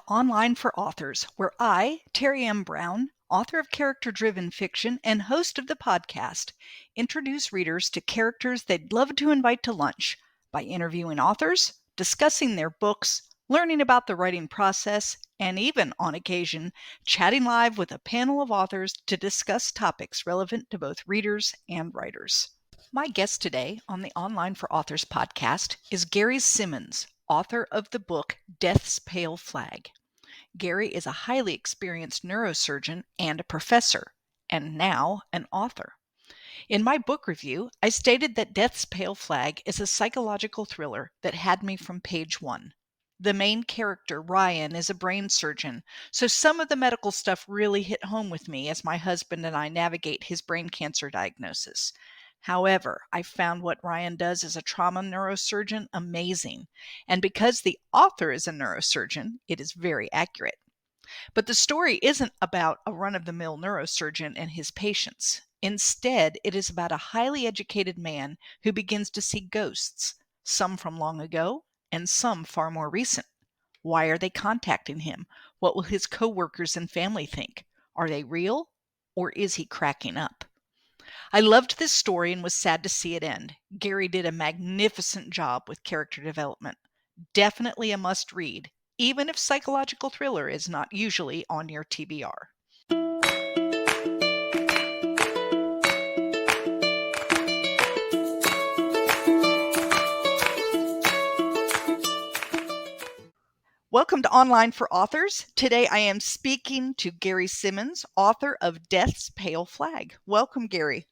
to Online for Authors, where I, Terry M. Brown, author of character-driven fiction and host of the podcast, introduce readers to characters they'd love to invite to lunch by interviewing authors, discussing their books, learning about the writing process, and even, on occasion, chatting live with a panel of authors to discuss topics relevant to both readers and writers. My guest today on the Online for Authors podcast is Gary Simonds, author of the book Death's Pale Flag. Gary is a highly experienced neurosurgeon and a professor, and now an author. In my book review, I stated that Death's Pale Flag is a psychological thriller that had me from page one. The main character, Ryan, is a brain surgeon, so some of the medical stuff really hit home with me as my husband and I navigate his brain cancer diagnosis. However, I found what Ryan does as a trauma neurosurgeon amazing, and because the author is a neurosurgeon, it is very accurate. But the story isn't about a run-of-the-mill neurosurgeon and his patients. Instead, it is about a highly educated man who begins to see ghosts, some from long ago and some far more recent. Why are they contacting him? What will his coworkers and family think? Are they real, or is he cracking up? I loved this story and was sad to see it end. Gary did a magnificent job with character development. Definitely a must read, even if psychological thriller is not usually on your TBR. Welcome to Online for Authors. Today I am speaking to Gary Simonds, author of Death's Pale Flag. Welcome, Gary.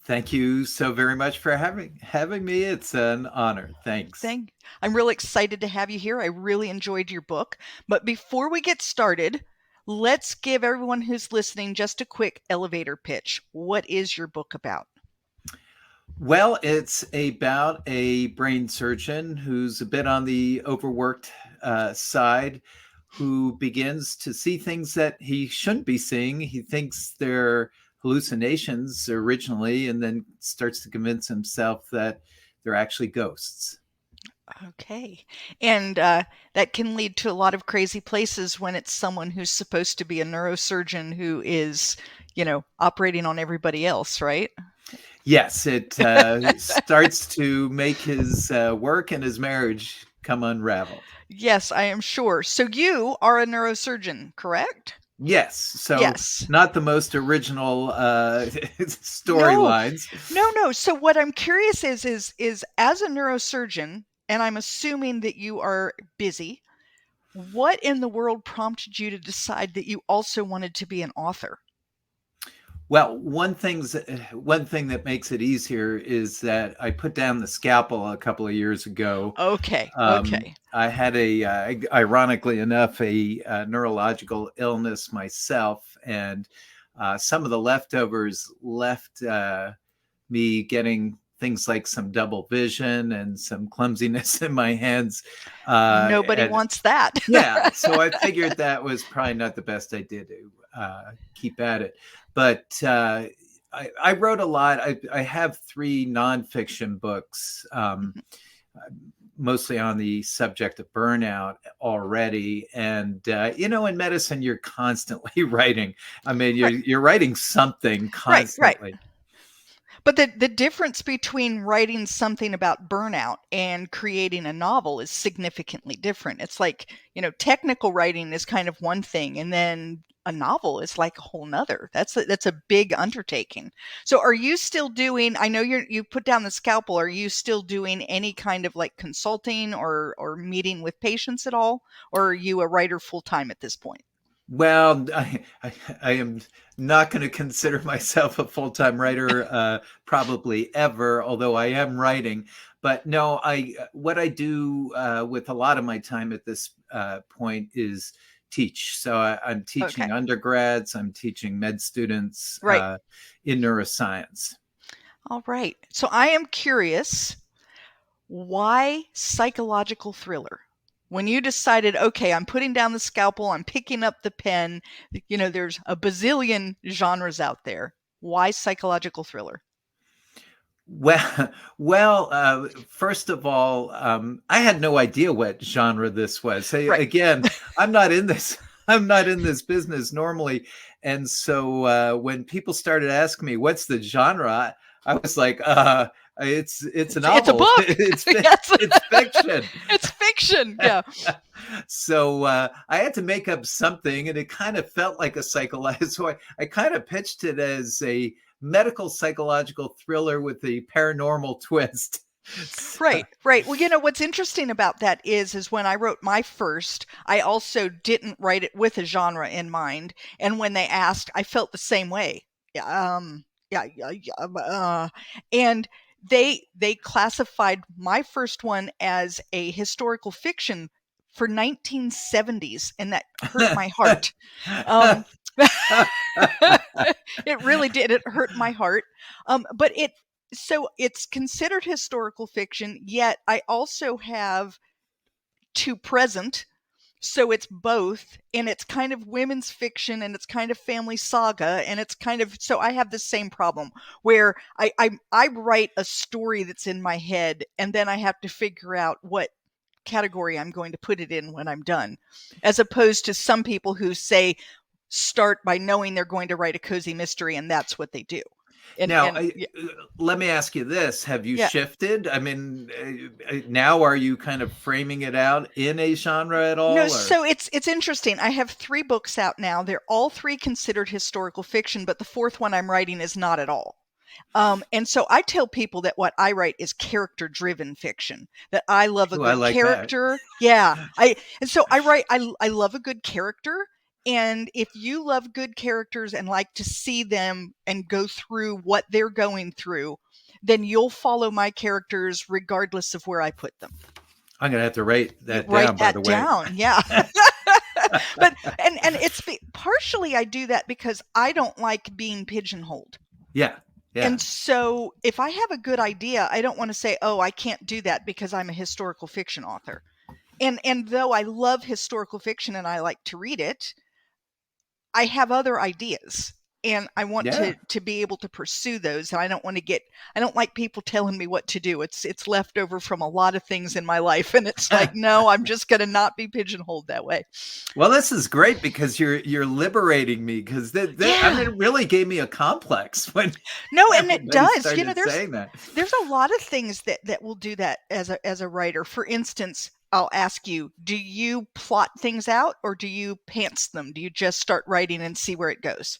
Thank you so very much for having me. It's an honor. Thanks. I'm really excited to have you here. I really enjoyed your book. But before we get started, let's give everyone who's listening just a quick elevator pitch. What is your book about? Well, it's about a brain surgeon who's a bit on the overworked side, who begins to see things that he shouldn't be seeing. He thinks they're hallucinations originally, and then starts to convince himself that they're actually ghosts. Okay. And that can lead to a lot of crazy places when it's someone who's supposed to be a neurosurgeon who is, operating on everybody else, right? Yes, it starts to make his work and his marriage come unraveled. Yes, I am sure. So you are a neurosurgeon, correct? Yes. So yes. Not the most original storylines. No. So what I'm curious is as a neurosurgeon, and I'm assuming that you are busy, what in the world prompted you to decide that you also wanted to be an author? Well, one thing that makes it easier is that I put down the scalpel a couple of years ago. Okay. I had ironically enough, a neurological illness myself, and some of the leftovers left me getting things like some double vision and some clumsiness in my hands. Nobody wants that. Yeah, so I figured that was probably not the best idea to keep at it. But I wrote a lot. I have 3 nonfiction books, mostly on the subject of burnout already. And, in medicine, you're constantly writing. I mean, you're writing something constantly. Right. But the difference between writing something about burnout and creating a novel is significantly different. It's like, technical writing is kind of one thing, and then a novel is like a whole nother. That's a big undertaking. So are you still doing, I know you put down the scalpel, are you still doing any kind of like consulting or meeting with patients at all? Or are you a writer full time at this point? Well, I am not going to consider myself a full-time writer, probably ever, although I am writing. But no, what I do with a lot of my time at this point is teach. So I'm teaching undergrads, I'm teaching med students in neuroscience. All right. So I am curious, why psychological thriller? When you decided, okay, I'm putting down the scalpel, I'm picking up the pen, there's a bazillion genres out there. Why psychological thriller? First of all, I had no idea what genre this was. Say Right. again, I'm not in this. I'm not in this business normally, and so when people started asking me what's the genre, I was like, it's a It's a novel. book. Yes. It's fiction. It's fiction. Yeah. So I had to make up something, and it kind of felt like a psychological. So I kind of pitched it as a medical psychological thriller with a paranormal twist. Right. Well, what's interesting about that is when I wrote my first, I also didn't write it with a genre in mind. And when they asked, I felt the same way. And they classified my first one as a historical fiction for 1970s, and that hurt my heart. It really did. It hurt my heart. But it's considered historical fiction, yet I also have to present. So it's both, and it's kind of women's fiction, and it's kind of family saga, and it's kind of, so I have the same problem where I write a story that's in my head, and then I have to figure out what category I'm going to put it in when I'm done, as opposed to some people who say start by knowing they're going to write a cozy mystery, and that's what they do. Now, let me ask you this. Have you shifted? I mean, now are you kind of framing it out in a genre at all? No, so it's interesting. I have 3 books out now. They're all 3 considered historical fiction, but the 4th one I'm writing is not at all. And so I tell people that what I write is character-driven fiction, that I love a good character. That. Yeah. I love a good character. And if you love good characters and like to see them and go through what they're going through, then you'll follow my characters regardless of where I put them. I'm going to have to write that down, by the way. Write that down, yeah. But and it's partially I do that because I don't like being pigeonholed. Yeah. Yeah. And so if I have a good idea, I don't want to say, oh, I can't do that because I'm a historical fiction author. And though I love historical fiction and I like to read it, I have other ideas, and I want to be able to pursue those. And I don't like people telling me what to do. It's left over from a lot of things in my life. And it's like, no, I'm just going to not be pigeonholed that way. Well, this is great because you're liberating me, because I mean, it really gave me a complex when. No, and it does. There's a lot of things that will do that as a writer. For instance, I'll ask you, do you plot things out or do you pants them? Do you just start writing and see where it goes?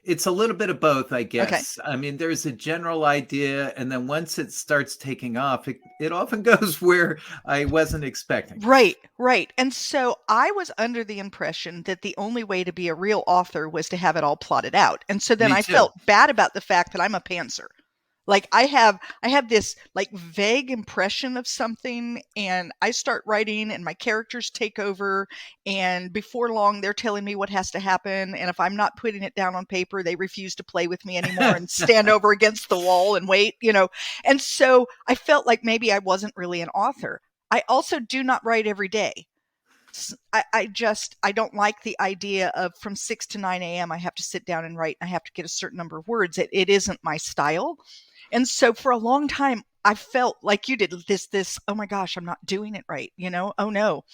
It's a little bit of both, I guess. Okay. I mean, there's a general idea, and then once it starts taking off, it often goes where I wasn't expecting. Right. And so I was under the impression that the only way to be a real author was to have it all plotted out. And so then I felt bad about the fact that I'm a pantser. Like I have this like vague impression of something, and I start writing and my characters take over, and before long they're telling me what has to happen. And if I'm not putting it down on paper, they refuse to play with me anymore and stand over against the wall and wait, And so I felt like maybe I wasn't really an author. I also do not write every day. I don't like the idea of from 6 to 9 a.m. I have to sit down and write. I have to get a certain number of words. It isn't my style. And so for a long time, I felt like you did this, oh my gosh, I'm not doing it right. Oh no.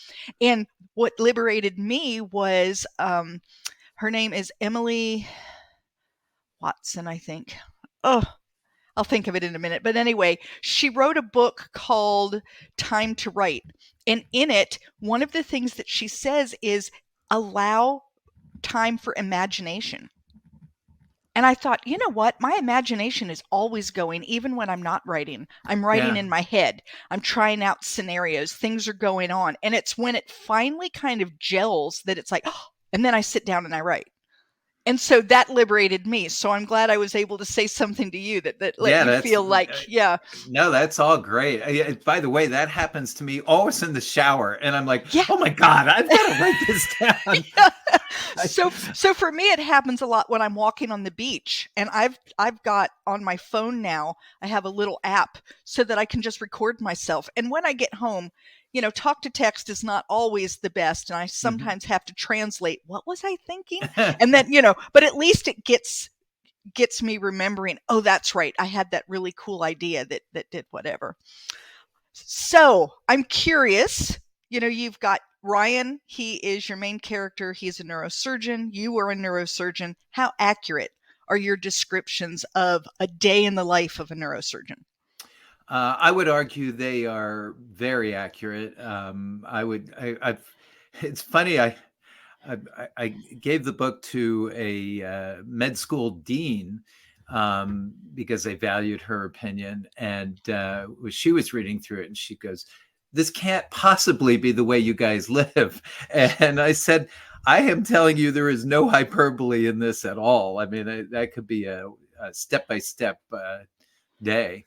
And what liberated me was, her name is Emily Watson, I think. Oh, I'll think of it in a minute. But anyway, she wrote a book called Time to Write. And in it, one of the things that she says is allow time for imagination. And I thought, you know what? My imagination is always going, even when I'm not writing. I'm writing in my head. I'm trying out scenarios. Things are going on. And it's when it finally kind of gels that it's like, oh, and then I sit down and I write. And so that liberated me. So I'm glad I was able to say something to you that let you feel like, No, that's all great. By the way, that happens to me always in the shower. And I'm like, oh my God, I've got to write this down. So for me, it happens a lot when I'm walking on the beach. And I've got on my phone now, I have a little app so that I can just record myself. And when I get home, talk to text is not always the best. And I sometimes have to translate, what was I thinking? And then, but at least it gets gets me remembering, oh, that's right, I had that really cool idea that did whatever. So I'm curious, you've got Ryan, he is your main character. He's a neurosurgeon. You are a neurosurgeon. How accurate are your descriptions of a day in the life of a neurosurgeon? I would argue they are very accurate. It's funny. I gave the book to a med school dean because I valued her opinion, and she was reading through it, and she goes, "This can't possibly be the way you guys live." And I said, "I am telling you, there is no hyperbole in this at all. I mean, that could be a step-by-step day."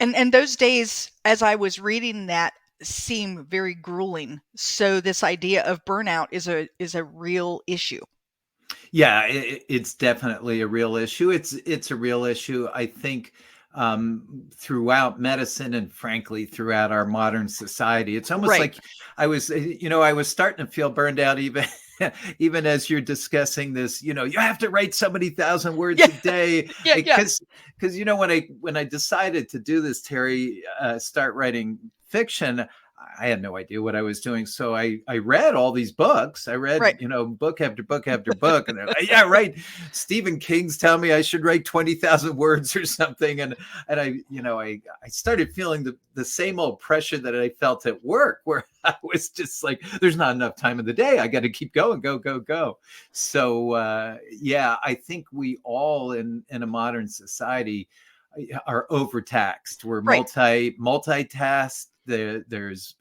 And those days, as I was reading that, seem very grueling. So this idea of burnout is a real issue. Yeah, it's definitely a real issue. It's a real issue. I think throughout medicine and frankly throughout our modern society, it's almost Right. like I was starting to feel burned out even even as you're discussing this. You have to write so many thousand words Yeah. a day Yeah. because when I decided to do this, Terry, start writing fiction. I had no idea what I was doing. So I read all these books. I read, Right. book after book after book. And yeah, right. Stephen King's telling me I should write 20,000 words or something. And I started feeling the same old pressure that I felt at work, where I was just like, there's not enough time in the day. I got to keep going, go, go, go. So yeah, I think we all in a modern society are overtaxed. We're Right. multitasked. There's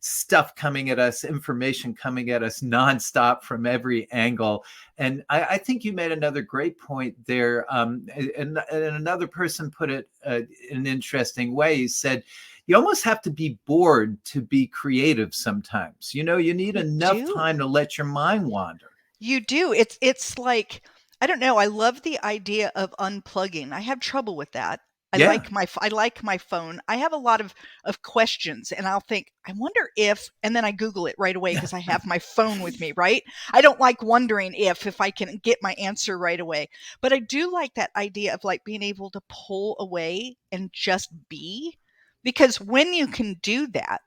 stuff coming at us, information coming at us nonstop from every angle. And I think you made another great point there. And another person put it in an interesting way. He said, you almost have to be bored to be creative sometimes. You need enough time to let your mind wander. You do. It's like, I don't know. I love the idea of unplugging. I have trouble with that. I Yeah. like my phone. I have a lot of questions, and I'll think, I wonder if, and then I Google it right away because I have my phone with me, right? I don't like wondering if I can get my answer right away. But I do like that idea of like being able to pull away and just be, because when you can do that,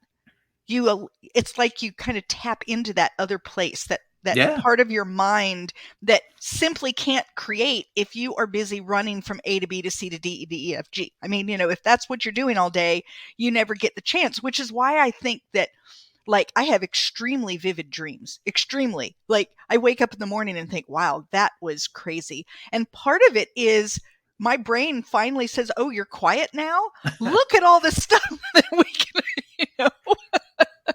it's like you kind of tap into that other place, that Yeah. part of your mind that simply can't create if you are busy running from A to B to C to D, D, E, F, G. I mean, if that's what you're doing all day, you never get the chance, which is why I think that, like, I have extremely vivid dreams, extremely. Like, I wake up in the morning and think, wow, that was crazy. And part of it is my brain finally says, oh, you're quiet now? Look at all the stuff that we can, you know.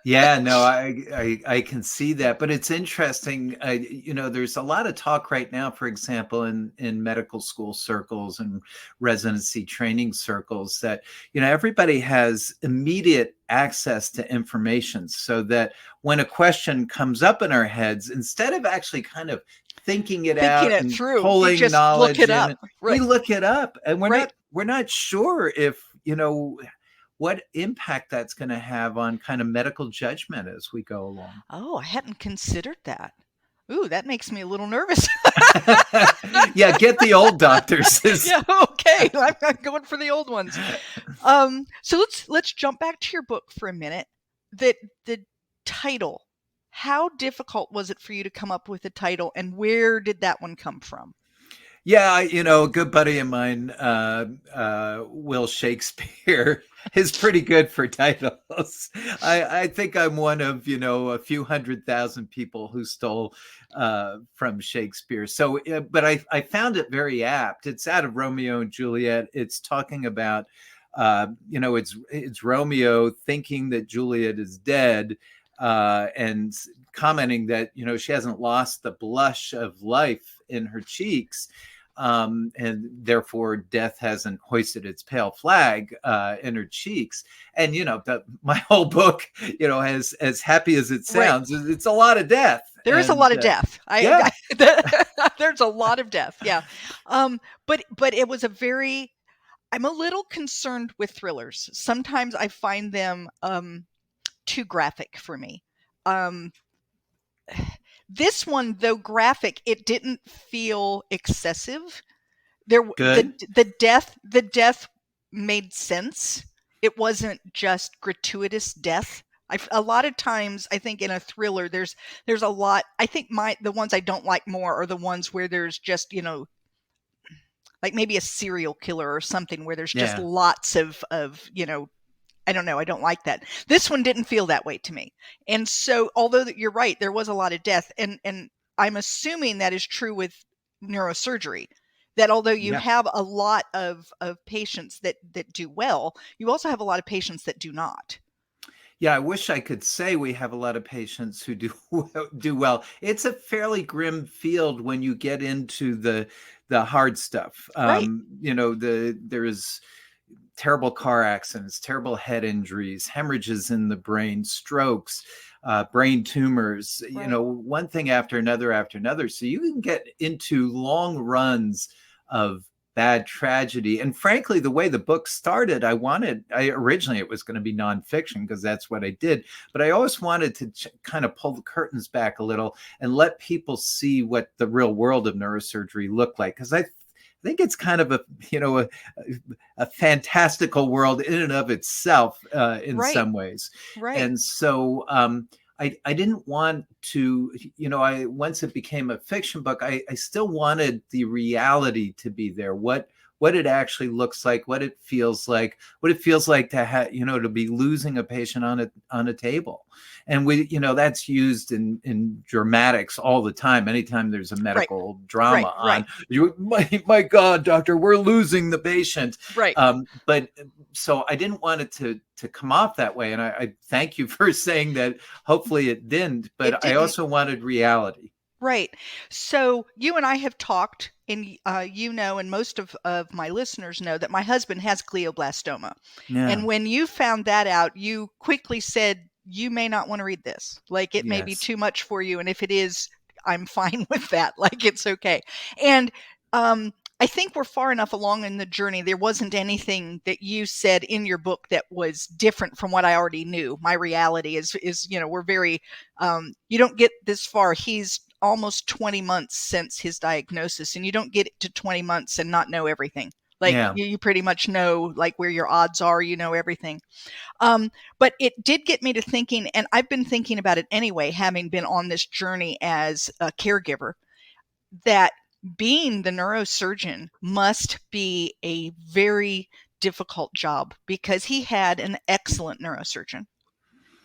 Yeah, no, I can see that, but it's interesting. There's a lot of talk right now, for example, in medical school circles and residency training circles, that everybody has immediate access to information, so that when a question comes up in our heads, instead of actually kind of thinking it Thinking out it and through, you pulling just look knowledge it in, up. we Right. look it up, and Right. we're not sure if what impact that's going to have on kind of medical judgment as we go along. Oh, I hadn't considered that. Ooh, that makes me a little nervous. Yeah, get the old doctors. Yeah, okay. I'm going for the old ones. So let's jump back to your book for a minute. The title. How difficult was it for you to come up with a title, and where did that one come from? Yeah, a good buddy of mine, Will Shakespeare, is pretty good for titles. I think I'm one of, a few 100,000 people who stole from Shakespeare. So, but I found it very apt. It's out of Romeo and Juliet. It's talking about, it's Romeo thinking that Juliet is dead, and commenting that, she hasn't lost the blush of life in her cheeks. And therefore death hasn't hoisted its pale flag in her cheeks. And my whole book, as happy as it sounds, right, it's a lot of death. There is a lot of death. Yeah. There's a lot of death. Yeah. But it was I'm a little concerned with thrillers. Sometimes I find them too graphic for me. This one, though graphic, it didn't feel excessive. There, Good. the death made sense. It wasn't just gratuitous death. A lot of times, I think in a thriller, there's a lot. I think the ones I don't like more are the ones where there's just, like maybe a serial killer or something where there's just Yeah. lots of I don't know. I don't like that. This one didn't feel that way to me. And so, although you're right, there was a lot of death, and I'm assuming that is true with neurosurgery. That although you Yeah. have a lot of patients that do well, you also have a lot of patients that do not. Yeah, I wish I could say we have a lot of patients who do do well. It's a fairly grim field when you get into the hard stuff. Right. There's terrible car accidents, terrible head injuries, hemorrhages in the brain, strokes, brain tumors, Right. one thing after another after another. So you can get into long runs of bad tragedy. And frankly, the way the book started, originally it was going to be nonfiction because that's what I did. But I always wanted to kind of pull the curtains back a little and let people see what the real world of neurosurgery looked like. Because I think it's kind of a fantastical world in and of itself in Right. some ways. Right. And so I didn't want to, once it became a fiction book, I still wanted the reality to be there. What it actually looks like, what it feels like to have, to be losing a patient on a table. And that's used in dramatics all the time. Anytime there's a Right. medical Right. drama Right. on, my God, doctor, we're losing the patient. Right. But so I didn't want it to come off that way. And I thank you for saying that. Hopefully it didn't, It but I didn't. also wanted reality. Right. So you and I have talked, and and most of my listeners know that my husband has glioblastoma. And Yeah. when you found that out, you quickly said, you may not want to read this. Like, it may be Yes. too much for you. And if it is, I'm fine with that. Like, it's okay. And I think we're far enough along in the journey. There wasn't anything that you said in your book that was different from what I already knew. My reality is, we're very, you don't get this far. He's almost 20 months since his diagnosis, and you don't get to 20 months and not know everything. Like, Yeah. you pretty much know like where your odds are, everything. But it did get me to thinking, and I've been thinking about it anyway, having been on this journey as a caregiver, that being the neurosurgeon must be a very difficult job, because he had an excellent neurosurgeon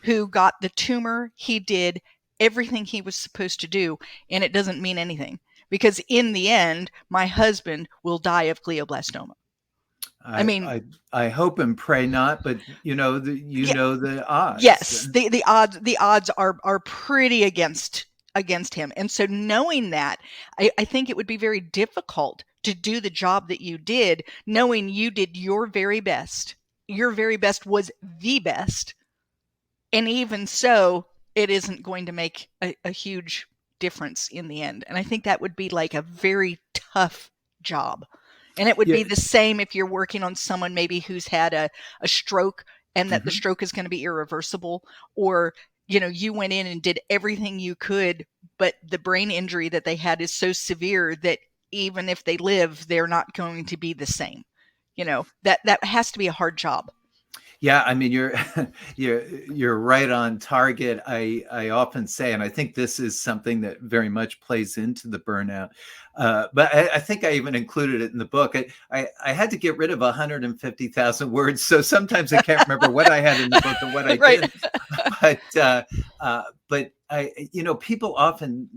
who got the tumor. He did everything he was supposed to do, and it doesn't mean anything, because in the end, my husband will die of glioblastoma. I I mean, I I hope and pray not, but yeah, the odds. yes, the odds are pretty against him. And so, knowing that, I think it would be very difficult to do the job that you did, knowing you did your very best. Your very best was the best. And even so, it isn't going to make a huge difference in the end. And I think that would be like a very tough job. And it would Yeah. be the same if you're working on someone maybe who's had a stroke, and that the Mhm. stroke is going to be irreversible, or you went in and did everything you could, but the brain injury that they had is so severe that even if they live, they're not going to be the same. That has to be a hard job. Yeah, I mean, you're you're right on target. I often say, and I think this is something that very much plays into the burnout. But I think I even included it in the book. I had to get rid of 150,000 words, so sometimes I can't remember what I had in the book and what I Right. did. But people often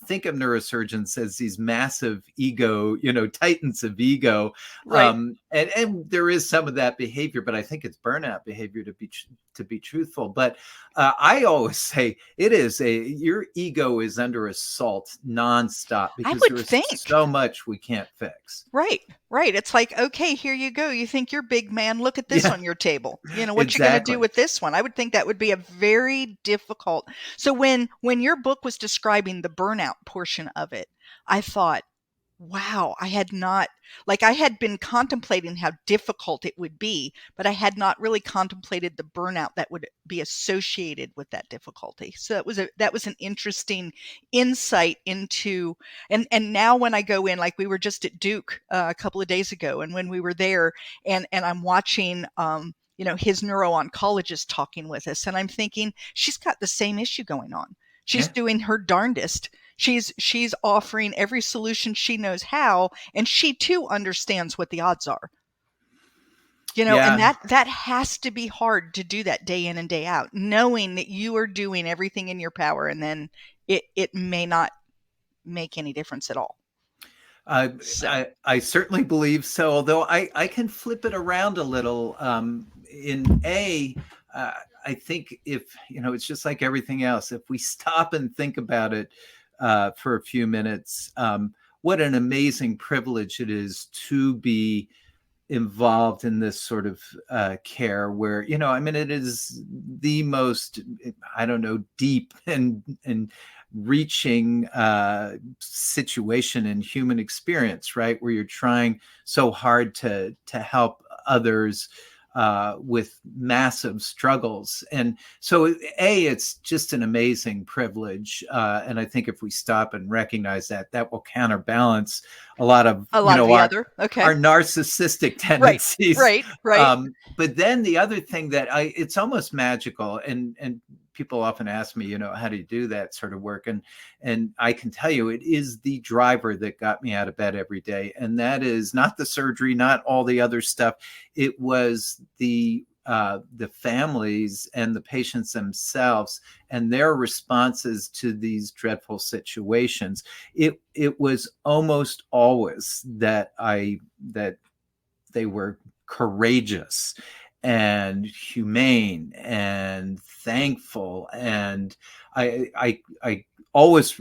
think of neurosurgeons as these massive ego, titans of ego. Right. And there is some of that behavior, but I think it's burnout behavior to be truthful. But I always say your ego is under assault nonstop, I because would there is think. so much we can't fix. Right, right. It's like, okay, here you go. You think you're big man. Look at this Yeah, on your table. What you going to do exactly. with this one? I would think that would be a very difficult. So when your book was describing the burnout portion of it, I thought, Wow, I had not, like, I had been contemplating how difficult it would be, but I had not really contemplated the burnout that would be associated with that difficulty. So that was an interesting insight into, and now when I go in, like we were just at Duke a couple of days ago, and when we were there, and I'm watching, his neuro-oncologist talking with us, and I'm thinking she's got the same issue going on. She's Yeah. doing her darndest. She's offering every solution she knows how, and she too understands what the odds are. And Yeah. that has to be hard to do that day in and day out, knowing that you are doing everything in your power, and then it may not make any difference at all. So I certainly believe so, although I can flip it around a little. I think if, it's just like everything else. If we stop and think about it for a few minutes, what an amazing privilege it is to be involved in this sort of care where, it is the most, I don't know, deep and reaching situation in human experience, right? Where you're trying so hard to help others with massive struggles. And so, it's just an amazing privilege. And I think if we stop and recognize that, that will counterbalance a lot of the other. Okay. Our narcissistic tendencies. Right. But then the other thing that it's almost magical, and people often ask me, how do you do that sort of work? And I can tell you, it is the driver that got me out of bed every day. And that is not the surgery, not all the other stuff. It was the families and the patients themselves and their responses to these dreadful situations. It was almost always that they were courageous and humane and thankful. And I always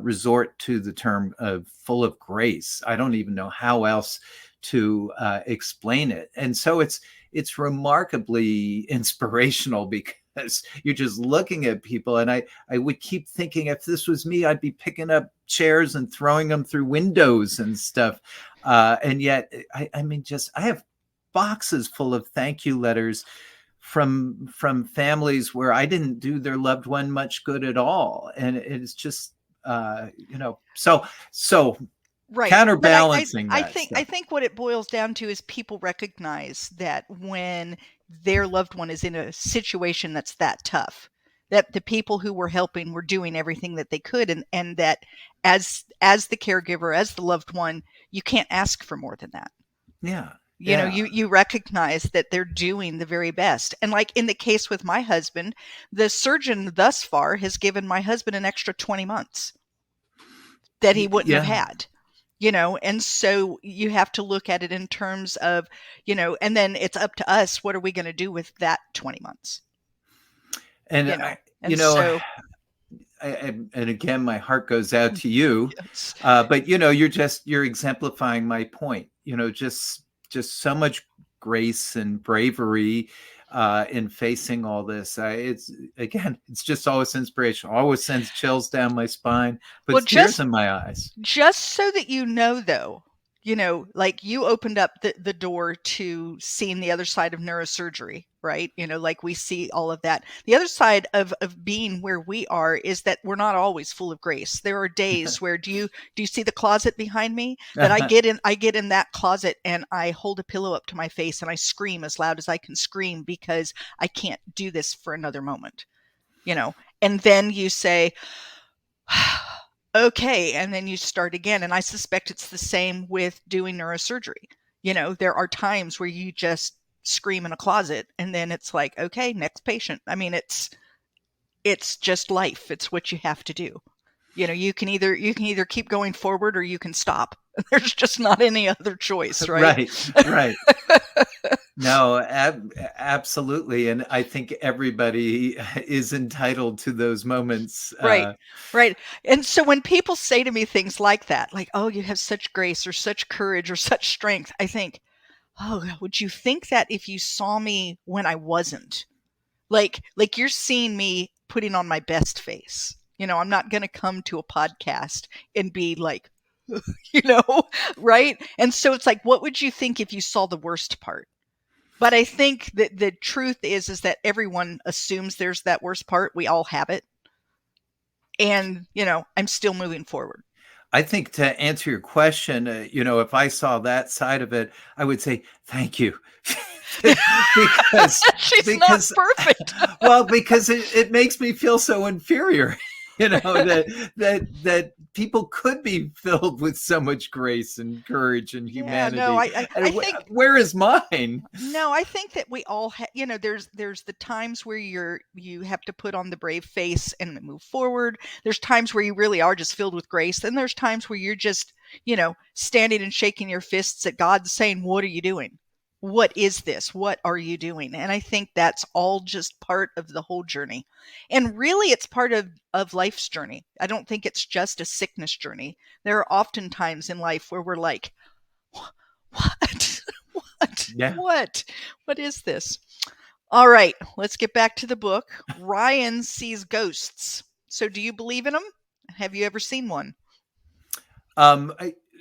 resort to the term of full of grace. I don't even know how else to explain it. And so it's remarkably inspirational, because you're just looking at people. And I would keep thinking, if this was me, I'd be picking up chairs and throwing them through windows and stuff. And yet, I have boxes full of thank you letters from families where I didn't do their loved one much good at all. And it's just, so right. Counterbalancing I that think stuff. I think what it boils down to is people recognize that when their loved one is in a situation that's that tough, that the people who were helping were doing everything that they could, and that as the caregiver, as the loved one, you can't ask for more than that. Yeah. You recognize that they're doing the very best. And like in the case with my husband, the surgeon thus far has given my husband an extra 20 months that he wouldn't have had. And so you have to look at it in terms of, and then it's up to us. What are we going to do with that 20 months? And, and again, my heart goes out to you, yes. But, you're exemplifying my point, just so much grace and bravery in facing all this. It's just always inspirational, always sends chills down my spine, puts tears in my eyes. Just so that though, like you opened up the door to seeing the other side of neurosurgery, right? Like we see all of that. The other side of being where we are is that we're not always full of grace. There are days where do you see the closet behind me? That I get in that closet and I hold a pillow up to my face and I scream as loud as I can scream because I can't do this for another moment, and then you say, okay, and then you start again. And I suspect it's the same with doing neurosurgery. There are times where you just scream in a closet and then it's like, okay, next patient. I mean, it's just life. It's what you have to do. You can either keep going forward or you can stop. There's just not any other choice, right? Right. No, absolutely. And I think everybody is entitled to those moments. Right. And so when people say to me things like that, like, oh, you have such grace or such courage or such strength, I think, oh, would you think that if you saw me when I wasn't? Like you're seeing me putting on my best face. I'm not going to come to a podcast and be like, you know, right? And so it's like, what would you think if you saw the worst part? But I think that the truth is that everyone assumes there's that worst part. We all have it. And, I'm still moving forward. I think to answer your question, if I saw that side of it, I would say thank you. because She's not because perfect. well, because it makes me feel so inferior. That people could be filled with so much grace and courage and Yeah, no, humanity. I think Where is mine? no, I think that we all there's the times where you have to put on the brave face and move forward. There's times where you really are just filled with grace. Then there's times where you're just, standing and shaking your fists at God saying, "What are you doing? What is this? What are you doing?" And I think that's all just part of the whole journey. And really it's part of life's journey. I don't think it's just a sickness journey. There are often times in life where we're like, what? What? Yeah. What is this? All right, let's get back to the book. Ryan sees ghosts. So do you believe in them? Have you ever seen one?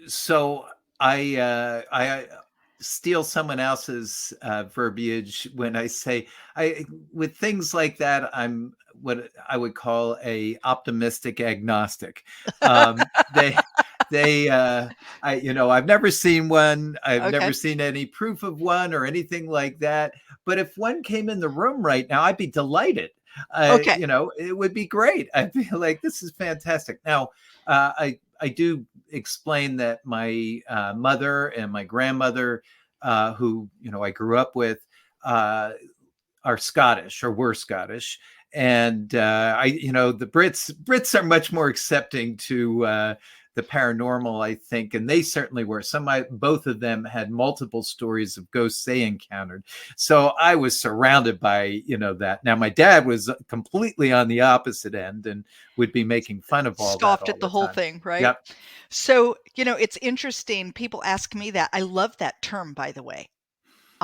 So I steal someone else's verbiage when I say with things like that, I'm what I would call a optimistic agnostic. They I've never seen one. I've Okay. never seen any proof of one or anything like that. But if one came in the room right now, I'd be delighted. Okay. It would be great. I'd be like, this is fantastic. Now, I do explain that my mother and my grandmother, who I grew up with, are Scottish or were Scottish, and the Brits are much more accepting to the paranormal, I think, and they certainly were. Both of them had multiple stories of ghosts they encountered. So I was surrounded by that. Now my dad was completely on the opposite end and would be making fun of all Scoffed that all at the the whole time. thing, right? Yep. So, it's interesting. People ask me that. I love that term, by the way.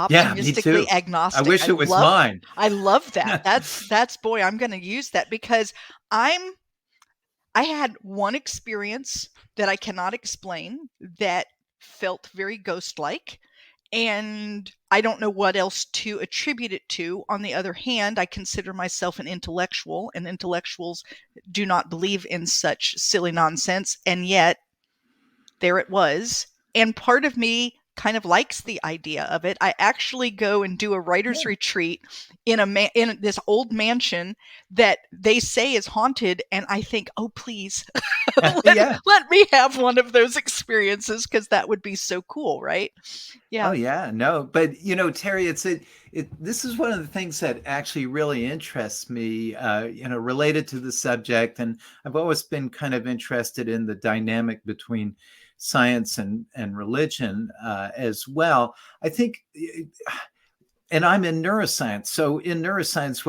Yeah, me Optimistically too. I agnostic. wish it was mine. I love that. That's boy, I'm going to use that because I had one experience that I cannot explain that felt very ghost-like, and I don't know what else to attribute it to. On the other hand, I consider myself an intellectual, and intellectuals do not believe in such silly nonsense, and yet there it was. And part of me kind of likes the idea of it. I actually go and do a writer's retreat in in this old mansion that they say is haunted, and I think, oh please, let me have one of those experiences because that would be so cool, right? Yeah. Oh yeah, no, but Terry, this is one of the things that actually really interests me, related to the subject, and I've always been kind of interested in the dynamic between science and religion as well. I think, and I'm in neuroscience. So in neuroscience,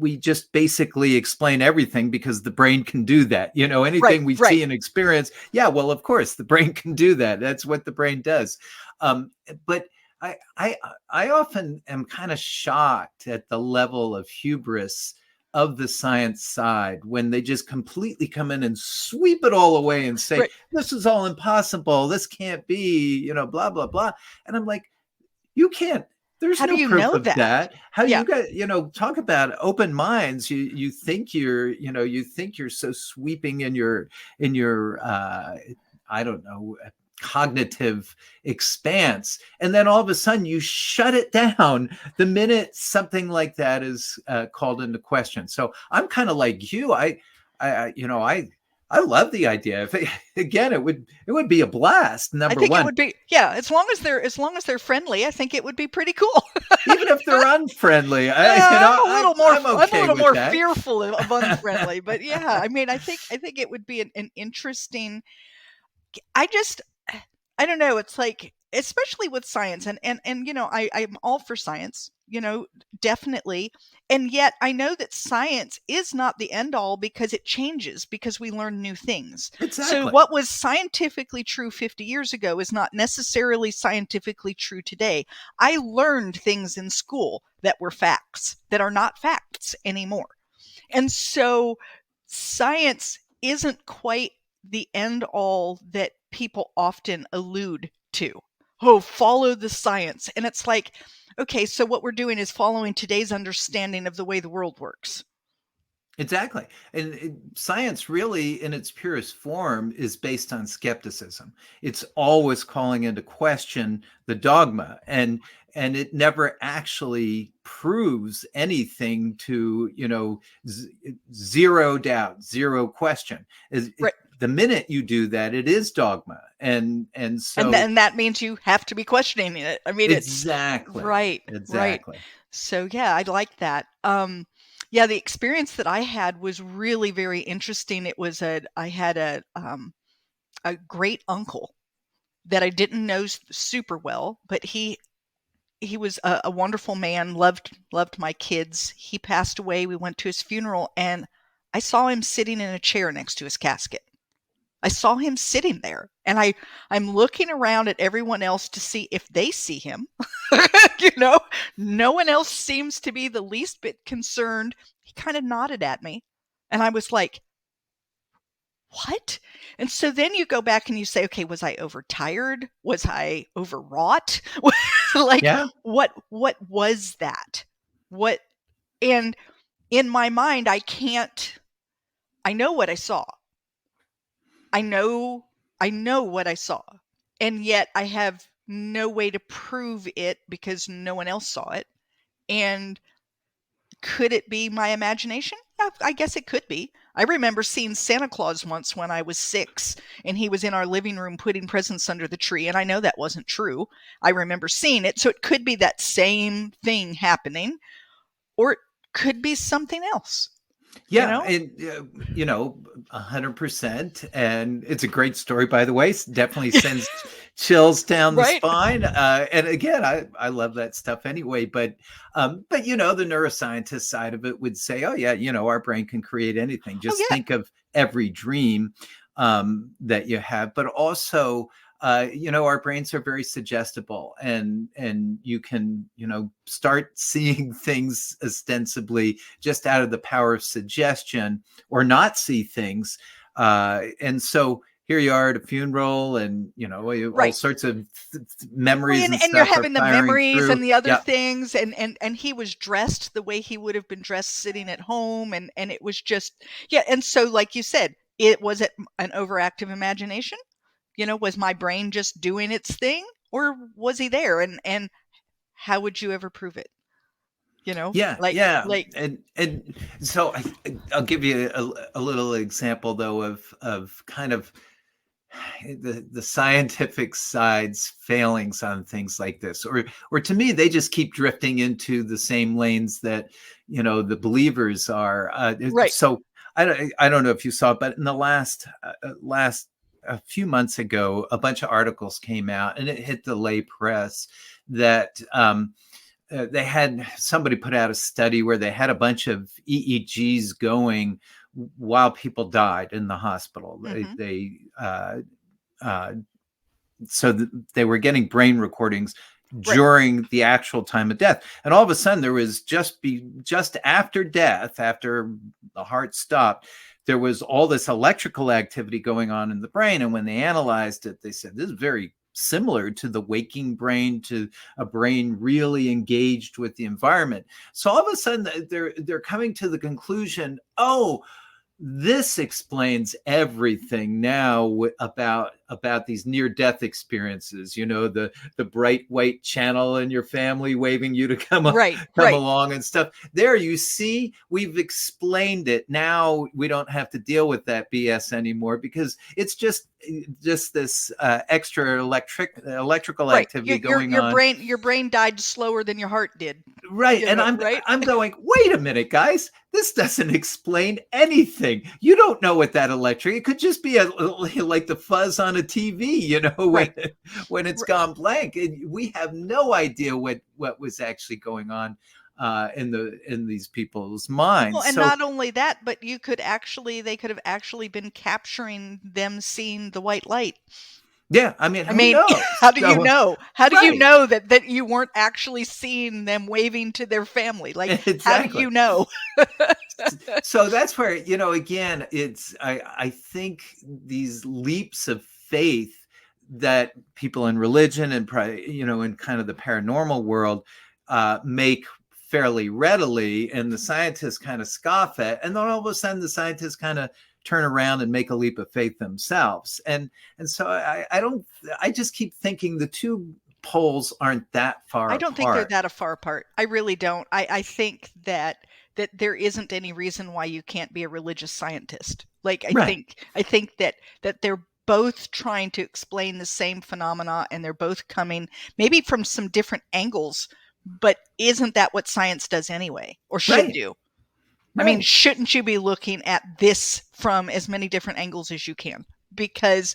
we just basically explain everything because the brain can do that. Anything we see and experience. Yeah, well, of course, the brain can do that. That's what the brain does. But I often am kind of shocked at the level of hubris of the science side when they just completely come in and sweep it all away and say, this is all impossible. This can't be, blah, blah, blah. And I'm like, you can't. There's How no do you proof know of that. How you got, talk about open minds. You think you're so sweeping in your I don't know, cognitive expanse, and then all of a sudden you shut it down the minute something like that is called into question. So I'm kind of like you. I love the idea. Again, it would be a blast. Number one, it would be, as long as they're friendly, I think it would be pretty cool. Even if they're unfriendly, I'm a little more that. fearful of unfriendly. But yeah, I mean, I think it would be an interesting. I don't know. It's like, especially with science, and I'm all for science, definitely. And yet I know that science is not the end all because it changes, because we learn new things. Exactly. So what was scientifically true 50 years ago is not necessarily scientifically true today. I learned things in school that were facts that are not facts anymore. And so science isn't quite the end all that people often allude to. Oh, follow the science. And it's like, okay, so what we're doing is following today's understanding of the way the world works. Exactly. And science, really, in its purest form, is based on skepticism. It's always calling into question the dogma, and it never actually proves anything to, zero doubt, zero question. Right. The minute you do that, it is dogma, and so And that means you have to be questioning it. I mean, it's exactly, right, right. exactly. So yeah, I like that. Yeah, the experience that I had was really very interesting. I had a great uncle that I didn't know super well, but he was a wonderful man, loved my kids. He passed away. We went to his funeral, and I saw him sitting in a chair next to his casket. I saw him sitting there, and I'm looking around at everyone else to see if they see him. No one else seems to be the least bit concerned. He kind of nodded at me, and I was like, what? And so then you go back and you say, okay, was I overtired? Was I overwrought? Like, Yeah. what was that? What? And in my mind, I know what I saw. I know what I saw. And yet I have no way to prove it because no one else saw it. And could it be my imagination? Yeah, I guess it could be. I remember seeing Santa Claus once when I was 6, and he was in our living room putting presents under the tree, and I know that wasn't true. I remember seeing it, so it could be that same thing happening, or it could be something else, you Yeah, know? and 100%. And it's a great story, by the way. Definitely sends chills down the Right? spine. And again, I love that stuff anyway. But the neuroscientist side of it would say, oh yeah, our brain can create anything. Oh, Just yeah. think of every dream that you have, but also our brains are very suggestible, and you can, start seeing things ostensibly just out of the power of suggestion, or not see things. And so here you are at a funeral, and all Right. sorts of Well, memories and and you're stuff are having the firing memories through. and the other Yeah, things, and he was dressed the way he would have been dressed sitting at home, and it was just, yeah. And so, like you said, was it an overactive imagination? Was my brain just doing its thing, or was he there? And how would you ever prove it? yeah, Like yeah. like And so I'll give you a little example, though, of kind of the scientific side's failings on things like this, or to me, they just keep drifting into the same lanes that the believers are. right. So I don't know if you saw, but in the last a few months ago, a bunch of articles came out, and it hit the lay press that they had somebody put out a study where they had a bunch of EEGs going while people died in the hospital. Mm-hmm. Uh, so they were getting brain recordings Right. during the actual time of death, and all of a sudden there was just after death, after the heart stopped, there was all this electrical activity going on in the brain. And when they analyzed it, they said this is very similar to the waking brain, to a brain really engaged with the environment. So all of a sudden they're coming to the conclusion, oh, this explains everything now about these near-death experiences. The bright white channel in your family waving you to come Right. along and stuff. There, you see, we've explained it. Now we don't have to deal with that BS anymore, because it's just this extra electrical Right. activity going on. Your brain died slower than your heart did. Right. And Right? I'm going, wait a minute, guys. This doesn't explain anything. You don't know what that electric, it could just be like the fuzz on a TV, Right. when it's R- gone blank. And we have no idea what was actually going on in these people's Well, minds. and So not only that, but they could have actually been capturing them seeing the white light. Yeah, I mean, I who mean, knows? how do you So, know? How do you right, know that you weren't actually seeing them waving to their family? Like, how do exactly. you know? So that's where, again, I think these leaps of faith that people in religion and in kind of the paranormal world make fairly readily, and the scientists kind of scoff at, and then all of a sudden the scientists kind of turn around and make a leap of faith themselves. And so I just keep thinking the two poles aren't that far I don't think they're apart. that far apart. I really don't. I think that there isn't any reason why you can't be a religious scientist. Like Right, I think that they're both trying to explain the same phenomena, and they're both coming maybe from some different angles, but isn't that what science does anyway, or should right, do? I mean, right. shouldn't you be looking at this from as many different angles as you can? Because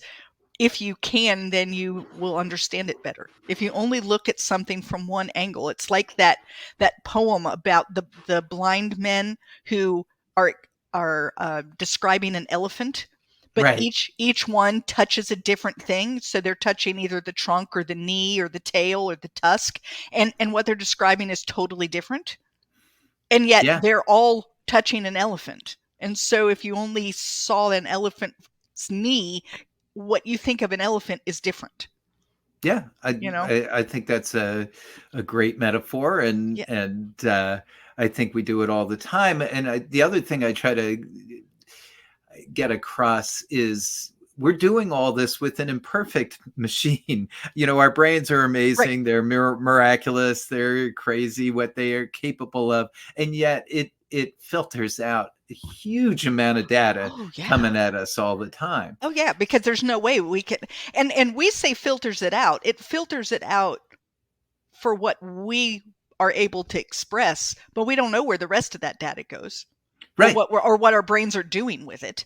if you can, then you will understand it better. If you only look at something from one angle, it's like that poem about the blind men who are describing an elephant, but Right. each one touches a different thing. So they're touching either the trunk or the knee or the tail or the tusk, and what they're describing is totally different. And yet Yeah. they're all touching an elephant. And so if you only saw an elephant's knee, what you think of an elephant is different, Yeah. you know? I think that's a great metaphor, Yeah. and I think we do it all the time. And the other thing I try to get across is we're doing all this with an imperfect machine. Our brains are Right. amazing. They're miraculous. They're crazy what they are capable of. And yet it filters out a huge amount of data Oh yeah. coming at us all the time. Oh yeah, because there's no way we can, and we say filters it out. It filters it out for what we are able to express, but we don't know where the rest of that data goes, Right. or what our brains are doing with it.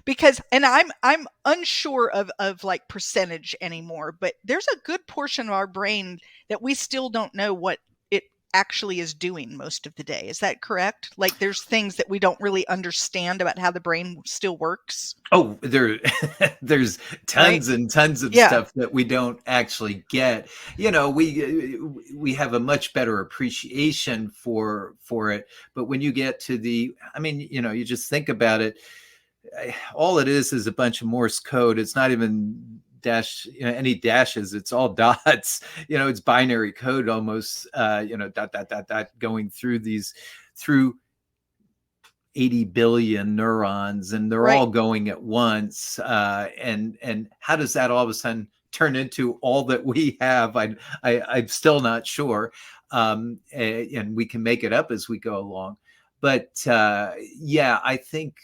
Because, and I'm unsure of like percentage anymore, but there's a good portion of our brain that we still don't know what it actually is doing most of the day. Is that correct? Like there's things that we don't really understand about how the brain still works, Oh, there's right? tons and tons of Yeah. stuff that we don't actually get. We have a much better appreciation for it, but when you get to I mean, you just think about it. All it is a bunch of Morse code. It's not even any dashes. It's all dots. It's binary code almost. Dot dot dot dot going through 80 billion neurons, and they're Right. all going at once. And how does that all of a sudden turn into all that we have? I'm still not sure. And we can make it up as we go along. But yeah, I think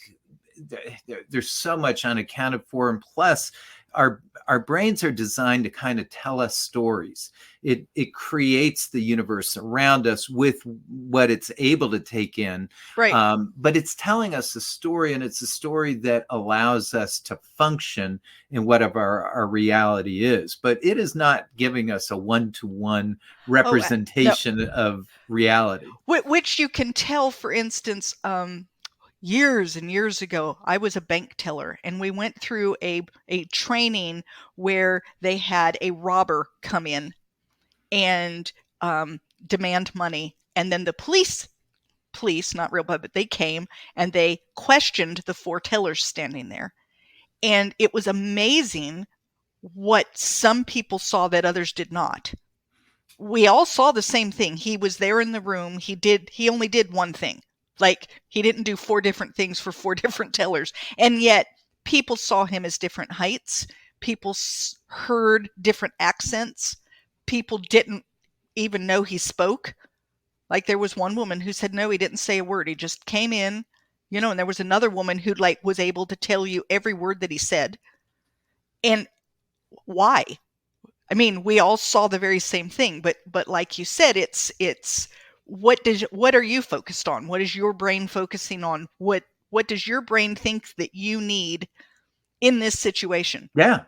there's so much unaccounted for. And plus, our brains are designed to kind of tell us stories. It creates the universe around us with what it's able to take in, Right. but it's telling us a story, and it's a story that allows us to function in whatever our reality is. But it is not giving us a one-to-one Oh, no. representation of reality. Which you can tell, for instance, years and years ago, I was a bank teller, and we went through a training where they had a robber come in and demand money, and then the police, not real, but they came and they questioned the four tellers standing there, and it was amazing what some people saw that others did not. We all saw the same thing. He was there in the room. He only did one thing. Like he didn't do four different things for four different tellers. And yet people saw him as different heights. People heard different accents. People didn't even know he spoke. Like there was one woman who said, no, he didn't say a word. He just came in, and there was another woman who like was able to tell you every word that he said. And why? I mean, we all saw the very same thing, but like you said, it's what are you focused on? What is your brain focusing on? What does your brain think that you need in this situation? Yeah.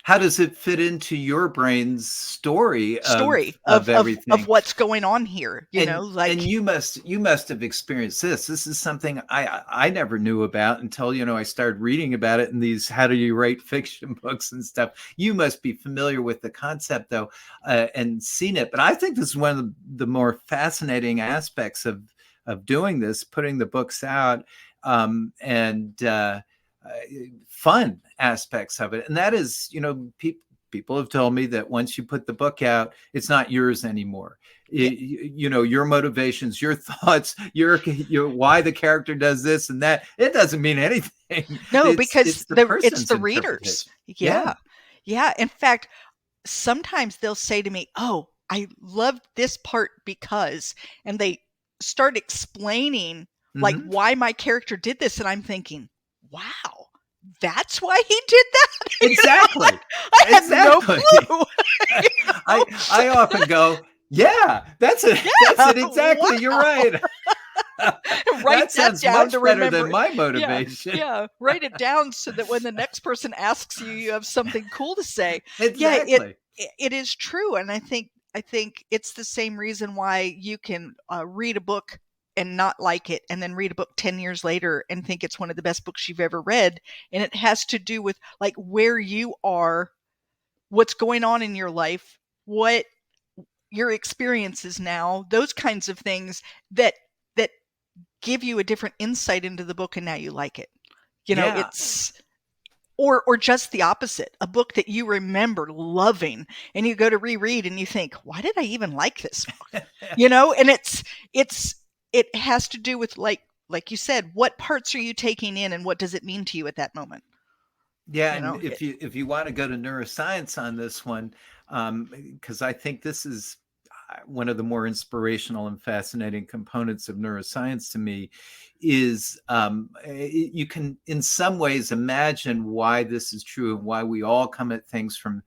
How does it fit into your brain's story story of of everything? what's going on here, And like, you must have experienced this. This is something I never knew about until, I started reading about it in these how do you write fiction books and stuff. You must be familiar with the concept though, and seen it. But I think this is one of the more fascinating aspects of doing this, putting the books out, and fun aspects of it. And that is, people have told me that once you put the book out, it's not yours anymore. yeah, Your motivations, your thoughts, your why the character does this and that, it doesn't mean anything. no, it's because it's the it's person's the readers. interpretation. Yeah. Yeah. Yeah. In fact, sometimes they'll say to me, "Oh, I loved this part because," and they start explaining like Hmm. why my character did this, and I'm thinking, "Wow, that's why he did that." Exactly. I had no Exactly. clue. I, you I know? I often go, yeah, that's it. That's Yeah, it exactly. You're wow. right. Write That that sounds down much to better remember. than my Yeah, motivation. yeah. Write it down so that when the next person asks you, you have something cool to say. Yeah, Exactly. it is true, and I think it's the same reason why you can read a book and not like it, and then read a book 10 years later and think it's one of the best books you've ever read. And it has to do with like where you are, what's going on in your life, what your experiences now, those kinds of things that that give you a different insight into the book, and now you like it. Yeah. It's or just the opposite, a book that you remember loving and you go to reread and you think, why did I even like this book? And it's it has to do with like you said, what parts are you taking in and what does it mean to you at that moment? Yeah, You and know, it, if you want to go to neuroscience on this one, because I think this is one of the more inspirational and fascinating components of neuroscience to me, is you can in some ways imagine why this is true and why we all come at things from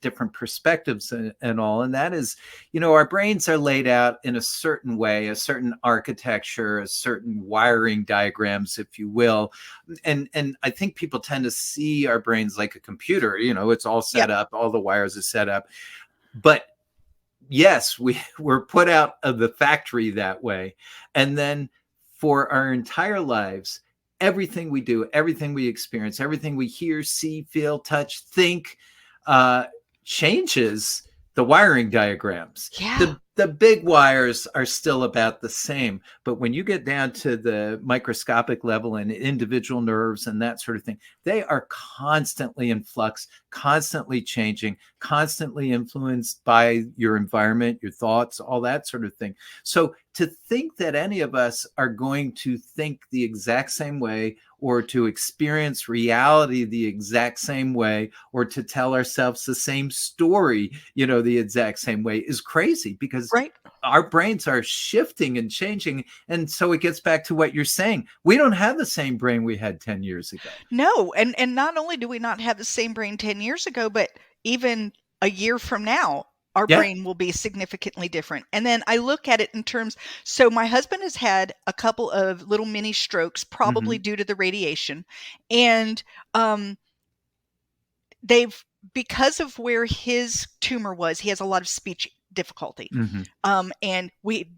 different perspectives and all. And that is, our brains are laid out in a certain way, a certain architecture, a certain wiring diagrams, if you will. And I think people tend to see our brains like a computer. It's all yeah, set up, all the wires are set up. But yes, we're put out of the factory that way. And then for our entire lives, everything we do, everything we experience, everything we hear, see, feel, touch, think, uh, changes the wiring diagrams. yeah, The big wires are still about the same, but when you get down to the microscopic level and individual nerves and that sort of thing, they are constantly in flux, constantly changing, constantly influenced by your environment, your thoughts, all that sort of thing. So to think that any of us are going to think the exact same way, or to experience reality the exact same way, or to tell ourselves the same story, the exact same way, is crazy, because right. our brains are shifting and changing. And so it gets back to what you're saying. We don't have the same brain we had 10 years ago. No, and not only do we not have the same brain 10 years ago, but even a year from now, our Yeah. brain will be significantly different. And then I look at it in terms, so my husband has had a couple of little mini strokes, probably Hmm. due to the radiation. And um, they've, because of where his tumor was, he has a lot of speech difficulty. Hmm. And we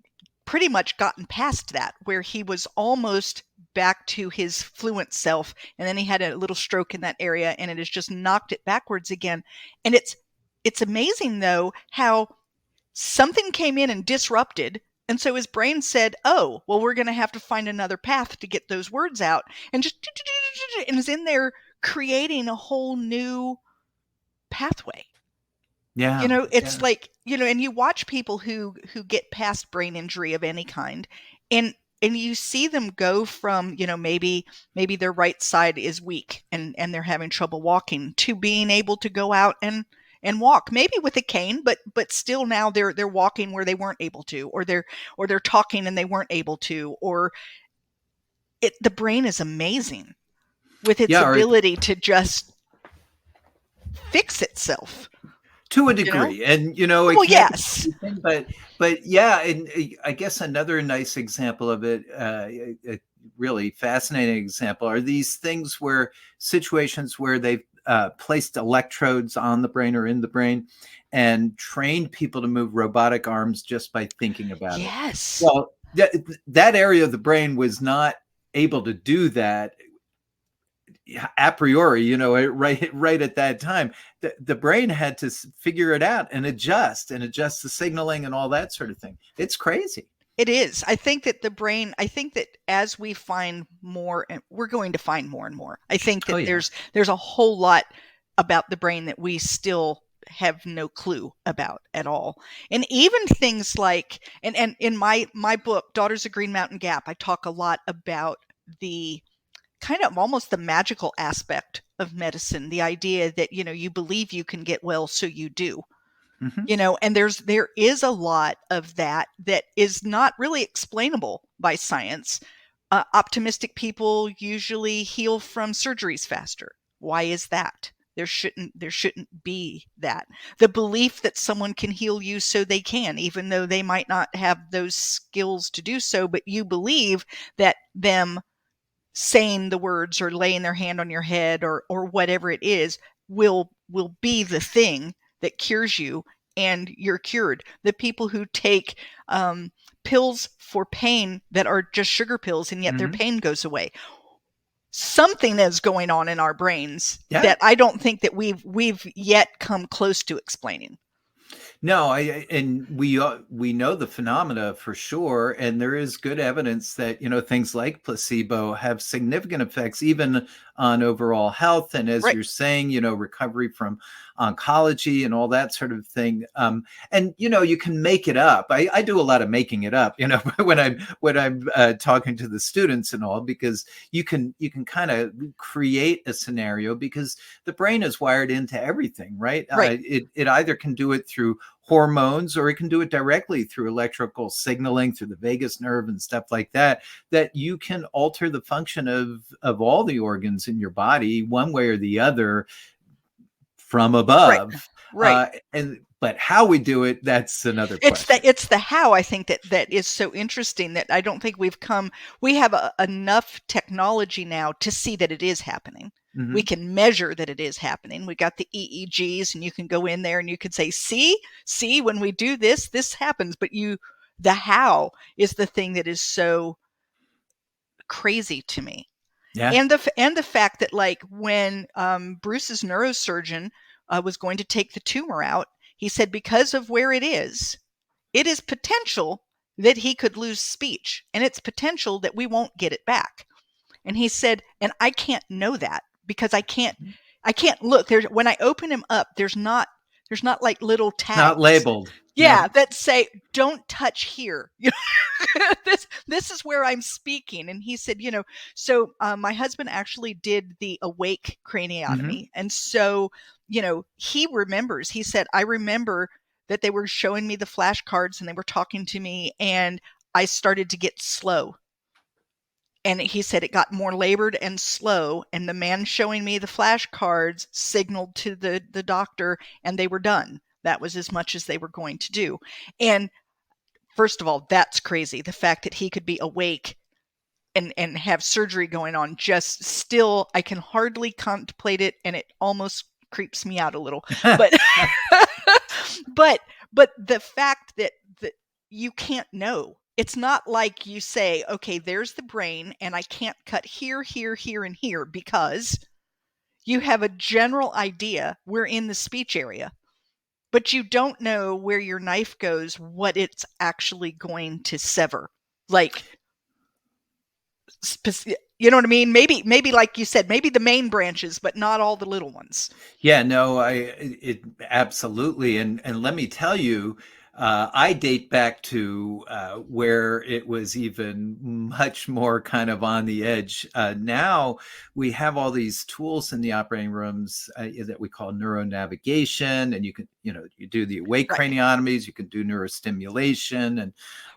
pretty much gotten past that, where he was almost back to his fluent self, and then he had a little stroke in that area, and it has just knocked it backwards again. And it's amazing though how something came in and disrupted, and so his brain said, oh well, we're going to have to find another path to get those words out, and just and is in there creating a whole new pathway. Yeah. It's Yeah. like, and you watch people who get past brain injury of any kind, and you see them go from, maybe their right side is weak and they're having trouble walking, to being able to go out and walk, maybe with a cane, but still now they're walking where they weren't able to, or they're talking and they weren't able to, or the brain is amazing with its Yeah. Or ability to just fix itself, to a you know? degree, and it Well, can't be yes. everything, but yeah. And I guess another nice example of it, a really fascinating example, are these things where situations where they've placed electrodes on the brain or in the brain and trained people to move robotic arms just by thinking about it. Yes. Well, that area of the brain was not able to do that a priori, right at that time. The brain had to figure it out and adjust the signaling and all that sort of thing. It's crazy. It is. I think that I think that as we find more, and we're going to find more and more, I think that there's a whole lot about the brain that we still have no clue about at all. And even things like, and in my book, Daughters of Green Mountain Gap, I talk a lot about the kind of almost the magical aspect of medicine, the idea that, you believe you can get well, so you do. Mm-hmm. And there is a lot of that is not really explainable by science. Optimistic people usually heal from surgeries faster. Why is that? There shouldn't be that. The belief that someone can heal you, so they can, even though they might not have those skills to do so, but you believe that them saying the words or laying their hand on your head or whatever it is will be the thing that cures you, and you're cured. The people who take pills for pain that are just sugar pills, and yet their pain goes away. Something is going on in our brains that I don't think that we've yet come close to explaining. No, we know the phenomena for sure, and there is good evidence that things like placebo have significant effects even on overall health, and as you're saying, recovery from oncology and all that sort of thing. And you can make it up. I do a lot of making it up, when I'm talking to the students and all, because you can kind of create a scenario because the brain is wired into everything, right? It either can do it through hormones or it can do it directly through electrical signaling through the vagus nerve and stuff like that you can alter the function of all the organs in your body one way or the other from above. But how we do it, that's another question. It's the how, I think, that is so interesting, that I don't think we have enough technology now to see that it is happening. Mm-hmm. We can measure that it is happening. We got the EEGs, and you can go in there and you can say, see, when we do this happens. But the how is the thing that is so crazy to me. Yeah. And the fact that, like, when Bruce's neurosurgeon was going to take the tumor out, he said because of where it is potential that he could lose speech, and it's potential that we won't get it back. And he said, and I can't know that because I can't look. When I open him up, there's not like little tags. Not labeled. Yeah, that say, don't touch here. This is where I'm speaking. And he said, so my husband actually did the awake craniotomy. Mm-hmm. And so, he remembers, he said, I remember that they were showing me the flashcards and they were talking to me, and I started to get slow. And he said it got more labored and slow, and the man showing me the flashcards signaled to the doctor, and they were done. That was as much as they were going to do. And first of all, that's crazy. The fact that he could be awake and have surgery going on, just still, I can hardly contemplate it, and it almost creeps me out a little. But but the fact that you can't know. It's not like you say, okay, there's the brain, and I can't cut here, here, here, and here, because you have a general idea. We're in the speech area, but you don't know where your knife goes, what it's actually going to sever. Like, you know what I mean? Maybe like you said, maybe the main branches, but not all the little ones. Yeah, no, it absolutely. And let me tell you, I date back to where it was even much more kind of on the edge. Now we have all these tools in the operating rooms that we call neuronavigation, and you can, you do the awake craniotomies, you can do neurostimulation, and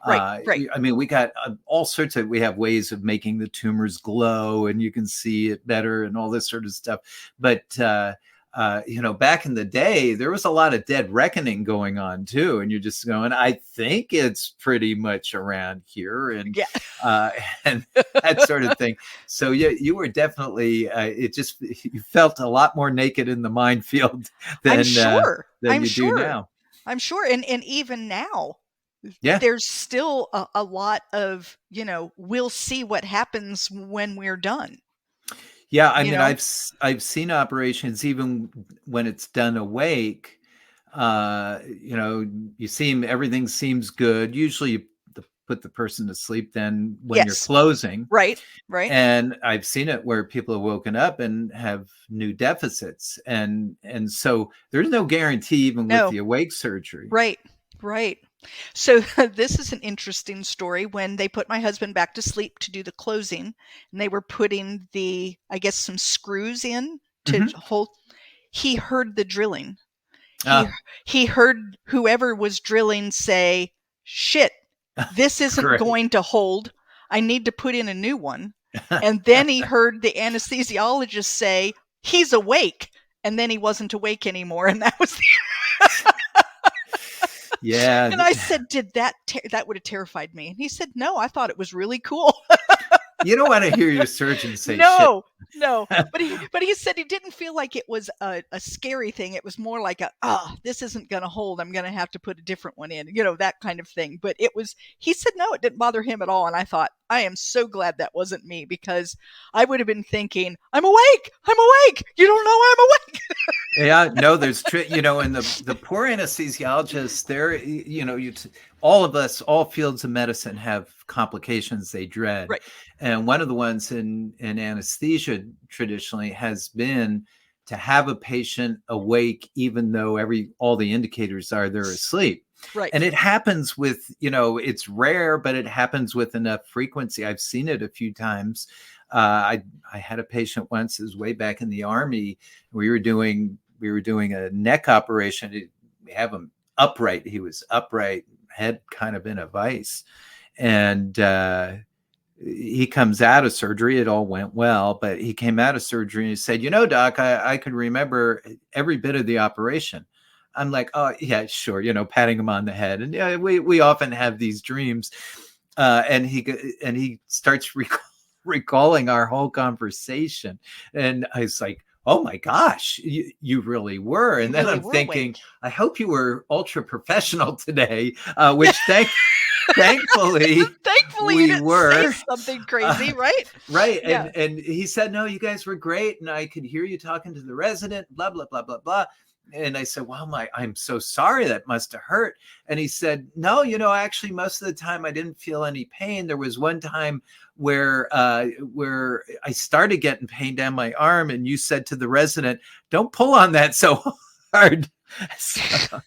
I mean, we got all sorts of, we have ways of making the tumors glow, and you can see it better, and all this sort of stuff. But back in the day, there was a lot of dead reckoning going on too. And you're just going, I think it's pretty much around here, and Yeah. and that sort of thing. So you were definitely, you felt a lot more naked in the minefield than I'm sure. you do now. I'm sure. And even now, Yeah. there's still a lot of, we'll see what happens when we're done. Yeah, I mean, I've seen operations even when it's done awake. Everything seems good. Usually, you put the person to sleep then when you're Yes. closing. Right. And I've seen it where people have woken up and have new deficits, and so there's no guarantee even with the awake surgery. Right. So this is an interesting story. When they put my husband back to sleep to do the closing, and they were putting some screws in to hold, he heard the drilling. He heard whoever was drilling say, "Shit, this isn't going to hold. I need to put in a new one." And then he heard the anesthesiologist say, "He's awake." And then he wasn't awake anymore. And that was Yeah. And I said, that would have terrified me. And he said, "No, I thought it was really cool." You don't want to hear your surgeon say no. But he said he didn't feel like it was a scary thing. It was more like this isn't going to hold. I'm going to have to put a different one in, that kind of thing. But he said, no, it didn't bother him at all. And I thought, I am so glad that wasn't me, because I would have been thinking, I'm awake. You don't know I'm awake. Yeah, no, there's and the poor anesthesiologists, all of us, all fields of medicine have complications they dread. Right. And one of the ones in anesthesia traditionally has been to have a patient awake, even though all the indicators are they're asleep. Right. And it happens with, it's rare, but it happens with enough frequency. I've seen it a few times. I had a patient once, it was way back in the Army. We were doing a neck operation. We have him upright. He was upright, head kind of in a vice. And he comes out of surgery. It all went well, but he came out of surgery and he said, "Doc, I could remember every bit of the operation." I'm like, "Oh yeah, sure." Patting him on the head. And we often have these dreams. And he starts recalling our whole conversation. And I was like, "Oh my gosh, you really were." And then I'm thinking, awake. I hope you were ultra professional today, which thankfully we you didn't were. Say something crazy, right? Right. Yeah. And he said, "No, you guys were great. And I could hear you talking to the resident, blah, blah, blah, blah, blah." And I said, "Well, I'm so sorry. That must have hurt." And he said, "No, actually, most of the time I didn't feel any pain. There was one time where I started getting pain down my arm, and you said to the resident, 'Don't pull on that so hard.'" So,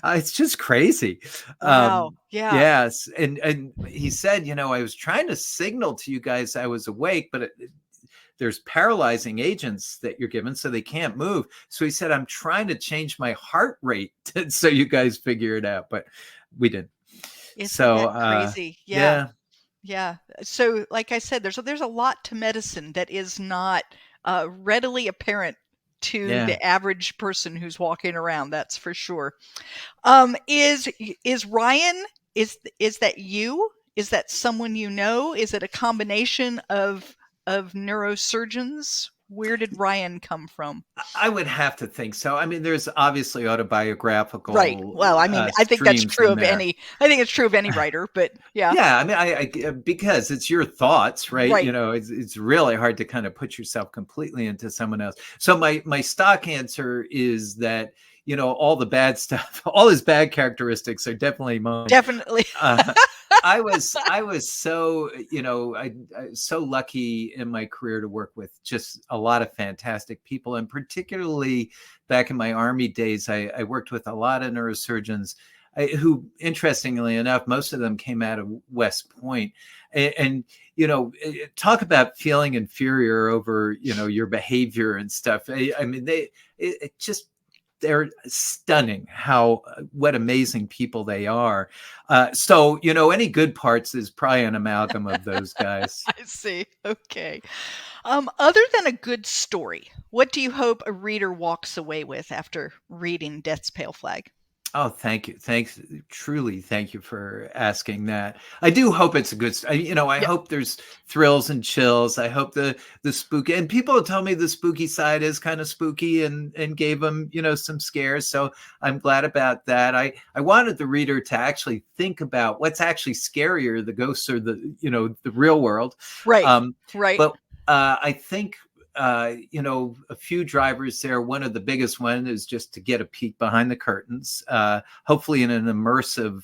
it's just crazy. Wow. Yeah. Yes. And he said, "I was trying to signal to you guys I was awake, but there's paralyzing agents that you're given, so they can't move." So he said, "I'm trying to change my heart rate so you guys figure it out," but we didn't. Isn't that crazy? Yeah. So like I said, there's a lot to medicine that is not readily apparent to the average person who's walking around. That's for sure. Is Ryan, is that you? Is that someone you know? Is it a combination of neurosurgeons? Where did Ryan come from? I would have to think so. I mean, there's obviously autobiographical. Right. Well, I mean, I think that's true of any. I think it's true of any writer. But yeah. Yeah. I mean, I because it's your thoughts, right? Right. It's really hard to kind of put yourself completely into someone else. So my stock answer is that all the bad stuff, all his bad characteristics are definitely mine. Definitely. I was so, I so lucky in my career to work with just a lot of fantastic people. And particularly back in my Army days, I worked with a lot of neurosurgeons who, interestingly enough, most of them came out of West Point. And talk about feeling inferior over, your behavior and stuff. I mean, it just they're stunning how what amazing people they are. So any good parts is probably an amalgam of those guys. I see. Okay. Other than a good story, what do you hope a reader walks away with after reading Death's Pale Flag? Oh, thank you. Thanks. Truly, thank you for asking that. I do hope it's a good, I Yeah. hope there's thrills and chills. I hope the spooky, and people tell me the spooky side is kind of spooky and gave them, some scares. So I'm glad about that. I wanted the reader to actually think about what's actually scarier, the ghosts or the real world. Right. Um, Right. but I think a few drivers there. One of the biggest one is just to get a peek behind the curtains, hopefully in an immersive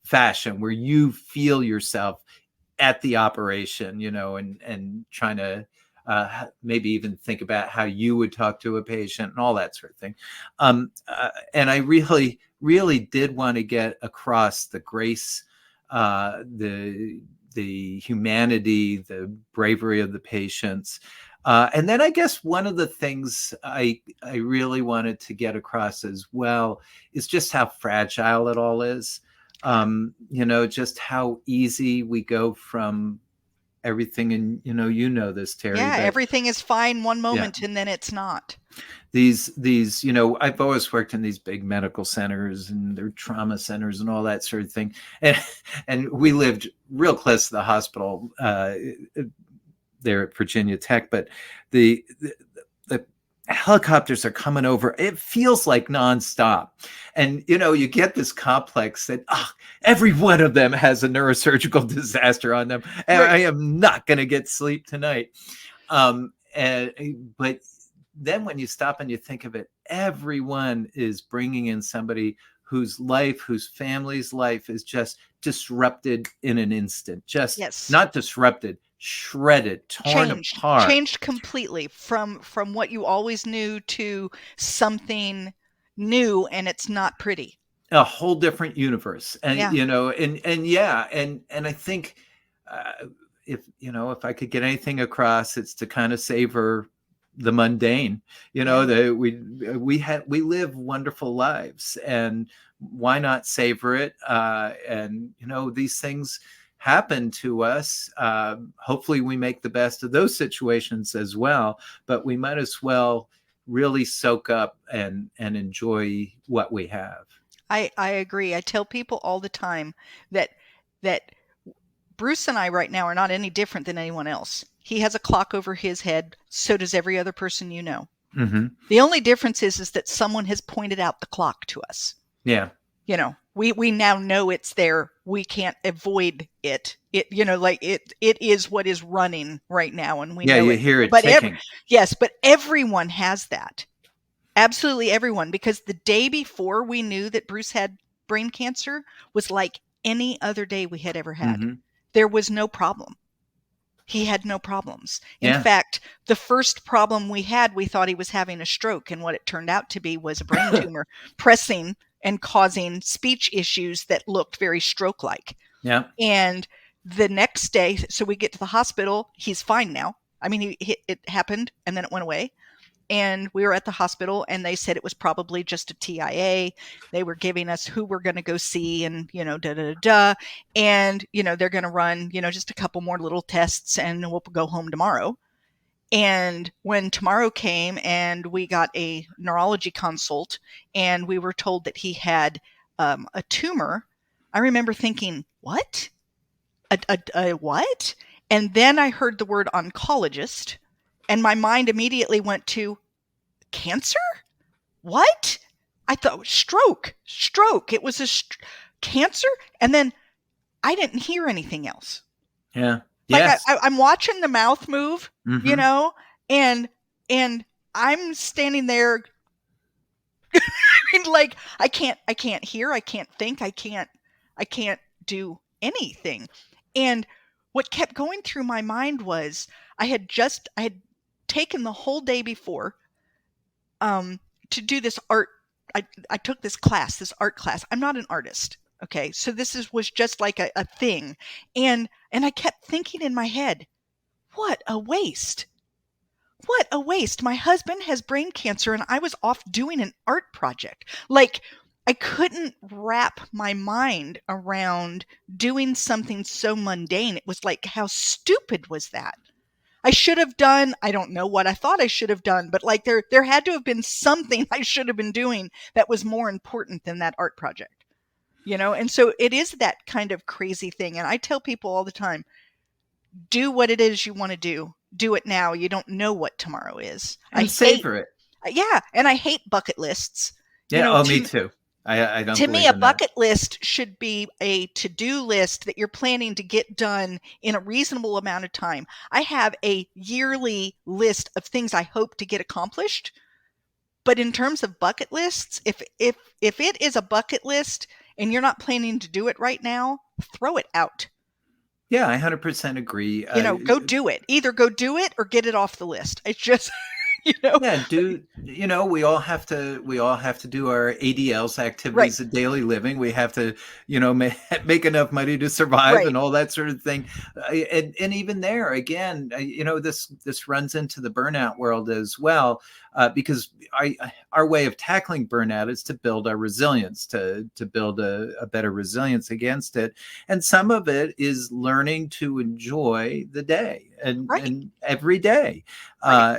fashion where you feel yourself at the operation, and trying to maybe even think about how you would talk to a patient and all that sort of thing. And I really, really did want to get across the grace, the humanity, the bravery of the patients. And then I guess one of the things I really wanted to get across as well is just how fragile it all is. Just how easy we go from everything. And, this, Terry, Yeah, but everything is fine one yeah, moment and then it's not. these, I've always worked in these big medical centers and their trauma centers and all that sort of thing. And we lived real close to the hospital, there at Virginia Tech, but the helicopters are coming over. It feels like nonstop. And, you get this complex that every one of them has a neurosurgical disaster on them. And Right. I am not going to get sleep tonight. But then when you stop and you think of it, everyone is bringing in somebody whose family's life is just disrupted in an instant, just Yes. not disrupted, shredded, torn apart. Changed completely from what you always knew to something new, and it's not pretty. A whole different universe. And, Yeah. and I think if I could get anything across, it's to kind of savor the mundane, that we live wonderful lives, and why not savor it? And these things happen to us. Hopefully we make the best of those situations as well, but we might as well really soak up and enjoy what we have. I agree. I tell people all the time that Bruce and I right now are not any different than anyone else. He has a clock over his head. So does every other person you know. Mm-hmm. The only difference is that someone has pointed out the clock to us. Yeah. We now know it's there. We can't avoid it. It is what is running right now, and we know you it. hear it But ticking. yes, but everyone has that. Absolutely everyone, because the day before we knew that Bruce had brain cancer was like any other day we had ever had. Mm-hmm. There was no problem. He had no problems. In Yeah. fact, the first problem we had, we thought he was having a stroke, and what it turned out to be was a brain tumor pressing and causing speech issues that looked very stroke-like. Yeah. And the next day, so we get to the hospital, he's fine now. I mean, it happened and then it went away. And we were at the hospital and they said it was probably just a TIA. They were giving us who we're going to go see and, And, they're going to run, just a couple more little tests and we'll go home tomorrow. And when tomorrow came and we got a neurology consult and we were told that he had a tumor, I remember thinking, what? A what? And then I heard the word oncologist and my mind immediately went to cancer? What? I thought stroke. It was a cancer. And then I didn't hear anything else. Yeah. Like Yes. I'm watching the mouth move, Mm-hmm. and I'm standing there like I can't hear, I can't think, I can't do anything. And what kept going through my mind was I had taken the whole day before to do this art. I took this art class. I'm not an artist. Okay. So this was just like a thing. And I kept thinking in my head, what a waste. what a waste. My husband has brain cancer and I was off doing an art project. Like, I couldn't wrap my mind around doing something so mundane. It was like, how stupid was that? I should have done, I don't know what I thought I should have done, but like there had to have been something I should have been doing that was more important than that art project. And so it is that kind of crazy thing. And I tell people all the time, do what it is you want to do. Do it now. You don't know what tomorrow is. And savor it. Yeah, and I hate bucket lists. Yeah. Oh, me too. I don't To me, believe a in that. bucket list should be a to-do list that you're planning to get done in a reasonable amount of time. I have a yearly list of things I hope to get accomplished. But in terms of bucket lists, if it is a bucket list and you're not planning to do it right now, throw it out. Yeah, I 100% agree. Go do it. Either go do it or get it off the list. It's just, Yeah, we all have to do our ADLs, activities of daily living. We have to, make enough money to survive Right. and all that sort of thing. And even there, again, this runs into the burnout world as well, because our way of tackling burnout is to build our resilience, to build a better resilience against it. And some of it is learning to enjoy the day and every day.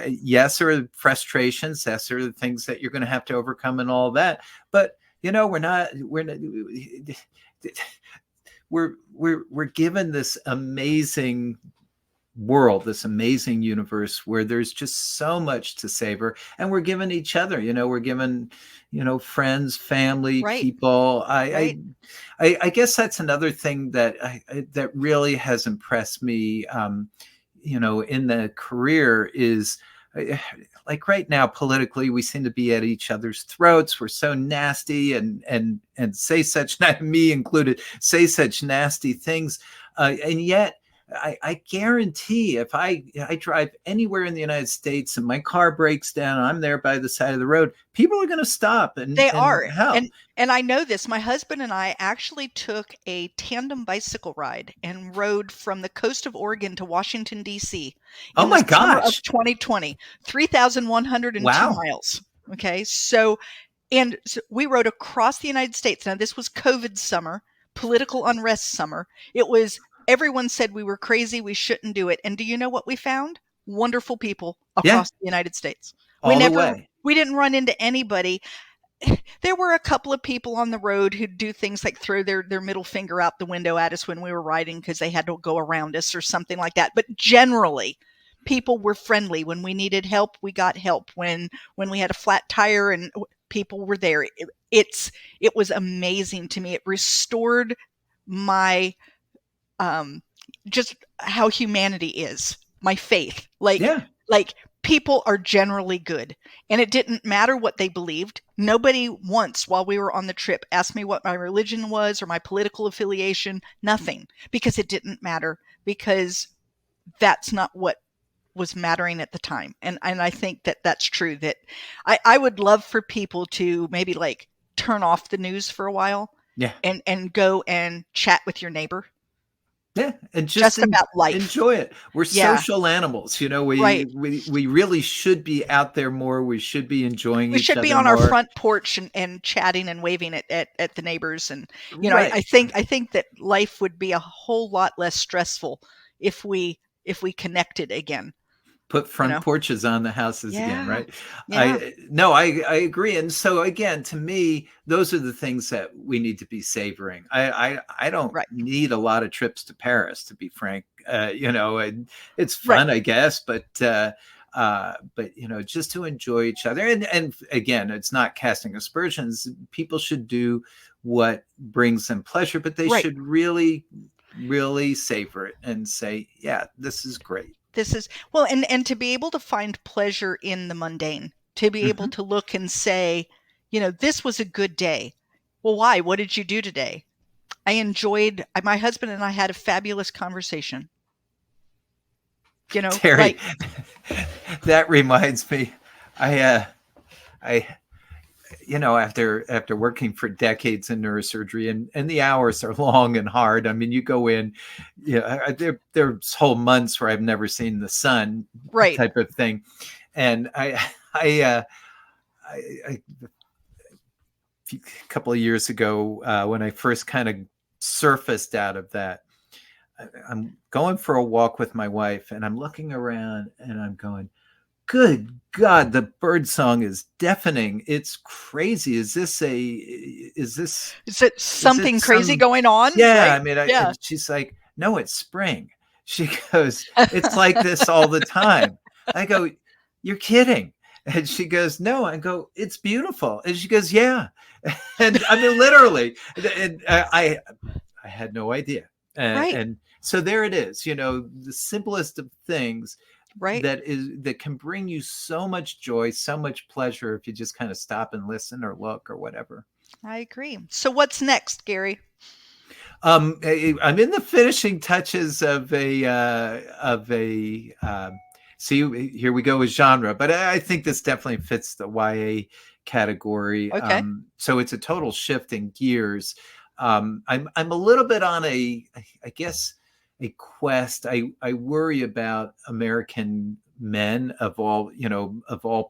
Yes, there are frustrations. Yes, there are the things that you're going to have to overcome and all that. But we're given this amazing world, this amazing universe where there's just so much to savor, and we're given each other. We're given, friends, family, people. I guess that's another thing that really has impressed me. In the career is like right now, politically, we seem to be at each other's throats. We're so nasty and say such, not me included, say such nasty things. And yet I guarantee if I drive anywhere in the United States and my car breaks down, I'm there by the side of the road, people are going to stop and help. And I know this. My husband and I actually took a tandem bicycle ride and rode from the coast of Oregon to Washington, D.C. in the summer of 2020, 3,102 miles. Okay. So we rode across the United States. Now, this was COVID summer, political unrest summer. Everyone said we were crazy. We shouldn't do it. And do you know what we found? Wonderful people across the United States. All the way. We didn't run into anybody. There were a couple of people on the road who'd do things like throw their middle finger out the window at us when we were riding because they had to go around us or something like that. But generally, people were friendly. When we needed help, we got help. When we had a flat tire, and people were there. It was amazing to me. It restored my just how humanity is, my faith. Like people are generally good, and it didn't matter what they believed. Nobody once while we were on the trip asked me what my religion was or my political affiliation. Nothing, because it didn't matter, because that's not what was mattering at the time. And I think that that's true. That I would love for people to maybe like turn off the news for a while, and go and chat with your neighbor. Yeah, and just about life. Enjoy it. We're social animals, we really should be out there more. We should be enjoying each other more. We should be on our front porch and chatting and waving at the neighbors. And I think that life would be a whole lot less stressful if we connected again. Put front porches on the houses again, right? I agree. And so again, to me, those are the things that we need to be savoring. I don't need a lot of trips to Paris, to be frank. And it's fun, I guess, but just to enjoy each other. And again, it's not casting aspersions. People should do what brings them pleasure, but they should really, really savor it and say, yeah, this is great. This is and to be able to find pleasure in the mundane, to be able to look and say, this was a good day. Well, why? What did you do today? My husband and I had a fabulous conversation. Terry, that reminds me, after working for decades in neurosurgery, and the hours are long and hard. I mean, you go in, there's whole months where I've never seen the sun, Right. type of thing. And a couple of years ago, when I first kind of surfaced out of that, I'm going for a walk with my wife, and I'm looking around, and I'm going, good God, the bird song is deafening. It's crazy. Is it something crazy going on? Yeah. Right? I mean, Yeah. and she's like, no, it's spring. She goes, it's like this all the time. I go, you're kidding. And she goes, no. I go, it's beautiful. And she goes, yeah. And I mean, literally, and I had no idea. Right. And so there it is, the simplest of things Right. that can bring you so much joy, so much pleasure if you just kind of stop and listen or look or whatever. I agree. So what's next, Gary? I'm in the finishing touches of see, here we go with genre, but I think this definitely fits the YA category. Okay. So it's a total shift in gears. I'm a little bit on I guess, a quest. I worry about American men of all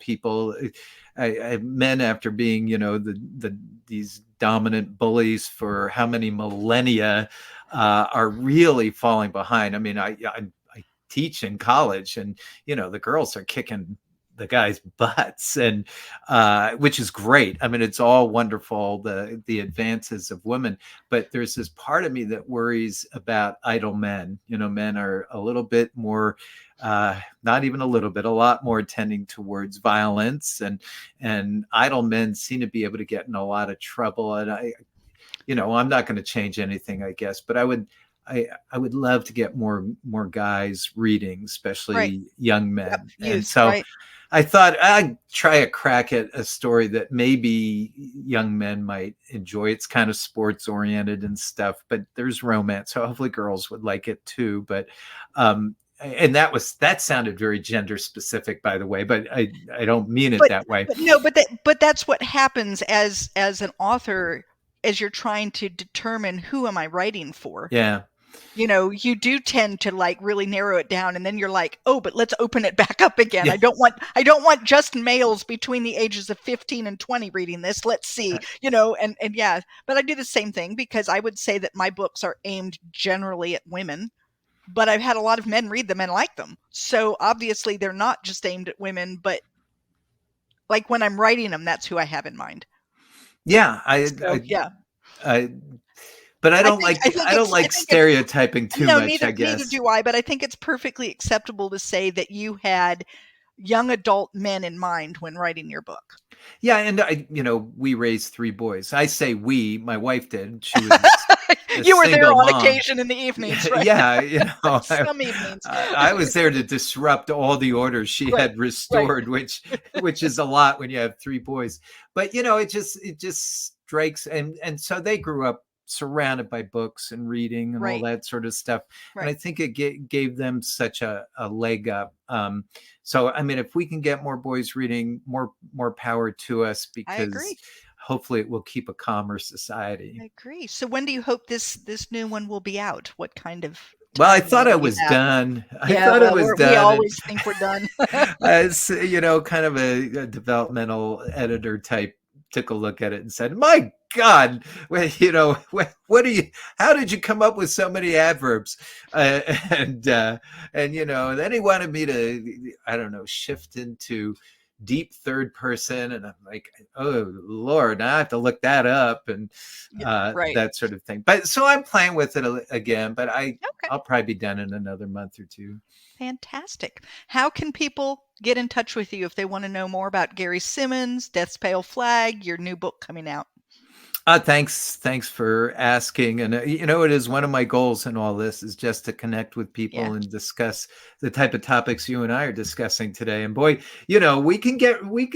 people. Men, after being, these dominant bullies for how many millennia, are really falling behind. I mean, I teach in college, and the girls are kicking the guys' butts, and which is great. I mean, it's all wonderful, the advances of women, but there's this part of me that worries about idle men. Men are a little bit more, not even a little bit, a lot more tending towards violence, and idle men seem to be able to get in a lot of trouble. And I'm not going to change anything, I guess, but I would love to get more guys reading, especially young men. Yep. And Youth, so right. I thought I'd try a crack at a story that maybe young men might enjoy. It's kind of sports oriented and stuff, but there's romance, so hopefully girls would like it too. But and that sounded very gender specific, by the way, but I don't mean it that way. But no, but that's what happens as an author, as you're trying to determine who am I writing for. Yeah. You do tend to like really narrow it down, and then you're like, oh, but let's open it back up again. Yeah. I don't want just males between the ages of 15 and 20 reading this. Let's see, and yeah, but I do the same thing, because I would say that my books are aimed generally at women, but I've had a lot of men read them and like them. So obviously they're not just aimed at women, but like when I'm writing them, that's who I have in mind. Yeah. But I don't like stereotyping too much, I guess. Neither do I, but I think it's perfectly acceptable to say that you had young adult men in mind when writing your book. Yeah, and we raised 3 boys. I say we, my wife did. She was you were there on mom. Occasion in the evenings, right? Yeah, some evenings. I was there to disrupt all the orders she had restored, which is a lot when you have 3 boys. But it just strikes, and so they grew up surrounded by books and reading and all that sort of stuff. And I think it gave them such a leg up. So, I mean, if we can get more boys reading, more power to us, because hopefully it will keep a calmer society. I agree. So when do you hope this new one will be out? What kind of Well, I thought I was done. We always think we're done. As kind of a developmental editor type took a look at it and said, my God, what are you, how did you come up with so many adverbs? And then he wanted me to, I don't know, shift into deep third person. And I'm like, oh Lord, I have to look that up, and that sort of thing. But so I'm playing with it again, but I'll probably be done in another month or 2. Fantastic. How can people get in touch with you if they want to know more about Gary Simonds, Death's Pale Flag, your new book coming out? Thanks for asking. And it is one of my goals in all this, is just to connect with people and discuss the type of topics you and I are discussing today. And boy, we can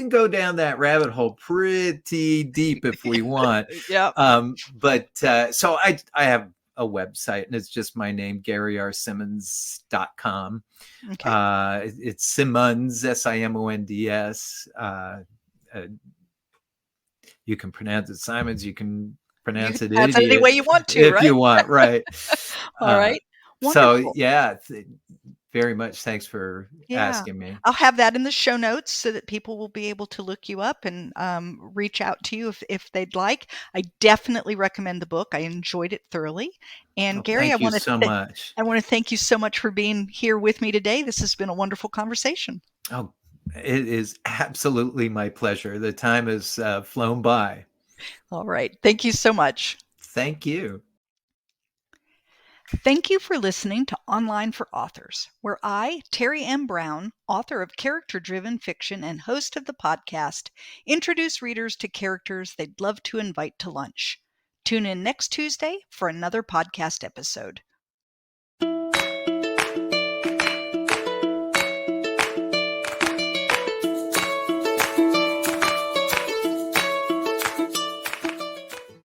go down that rabbit hole pretty deep if we want. But so I have a website, and it's just my name, GaryRSimonds.com. It's Simonds, Simonds. You can pronounce it Simonds. You can You pronounce can it pronounce it any idiot way you want to, if right? you want, right? All Uh, right. so Wonderful. yeah, very much. Thanks for Yeah. asking me. I'll have that in the show notes so that people will be able to look you up and reach out to you if they'd like. I definitely recommend the book. I enjoyed it thoroughly. And Oh, Gary, thank you so much. I want to thank you so much for being here with me today. This has been a wonderful conversation. Oh, it is absolutely my pleasure. The time has flown by. All right. Thank you so much. Thank you. Thank you for listening to Online for Authors, where I, Terry M. Brown, author of character-driven fiction and host of the podcast, introduce readers to characters they'd love to invite to lunch. Tune in next Tuesday for another podcast episode.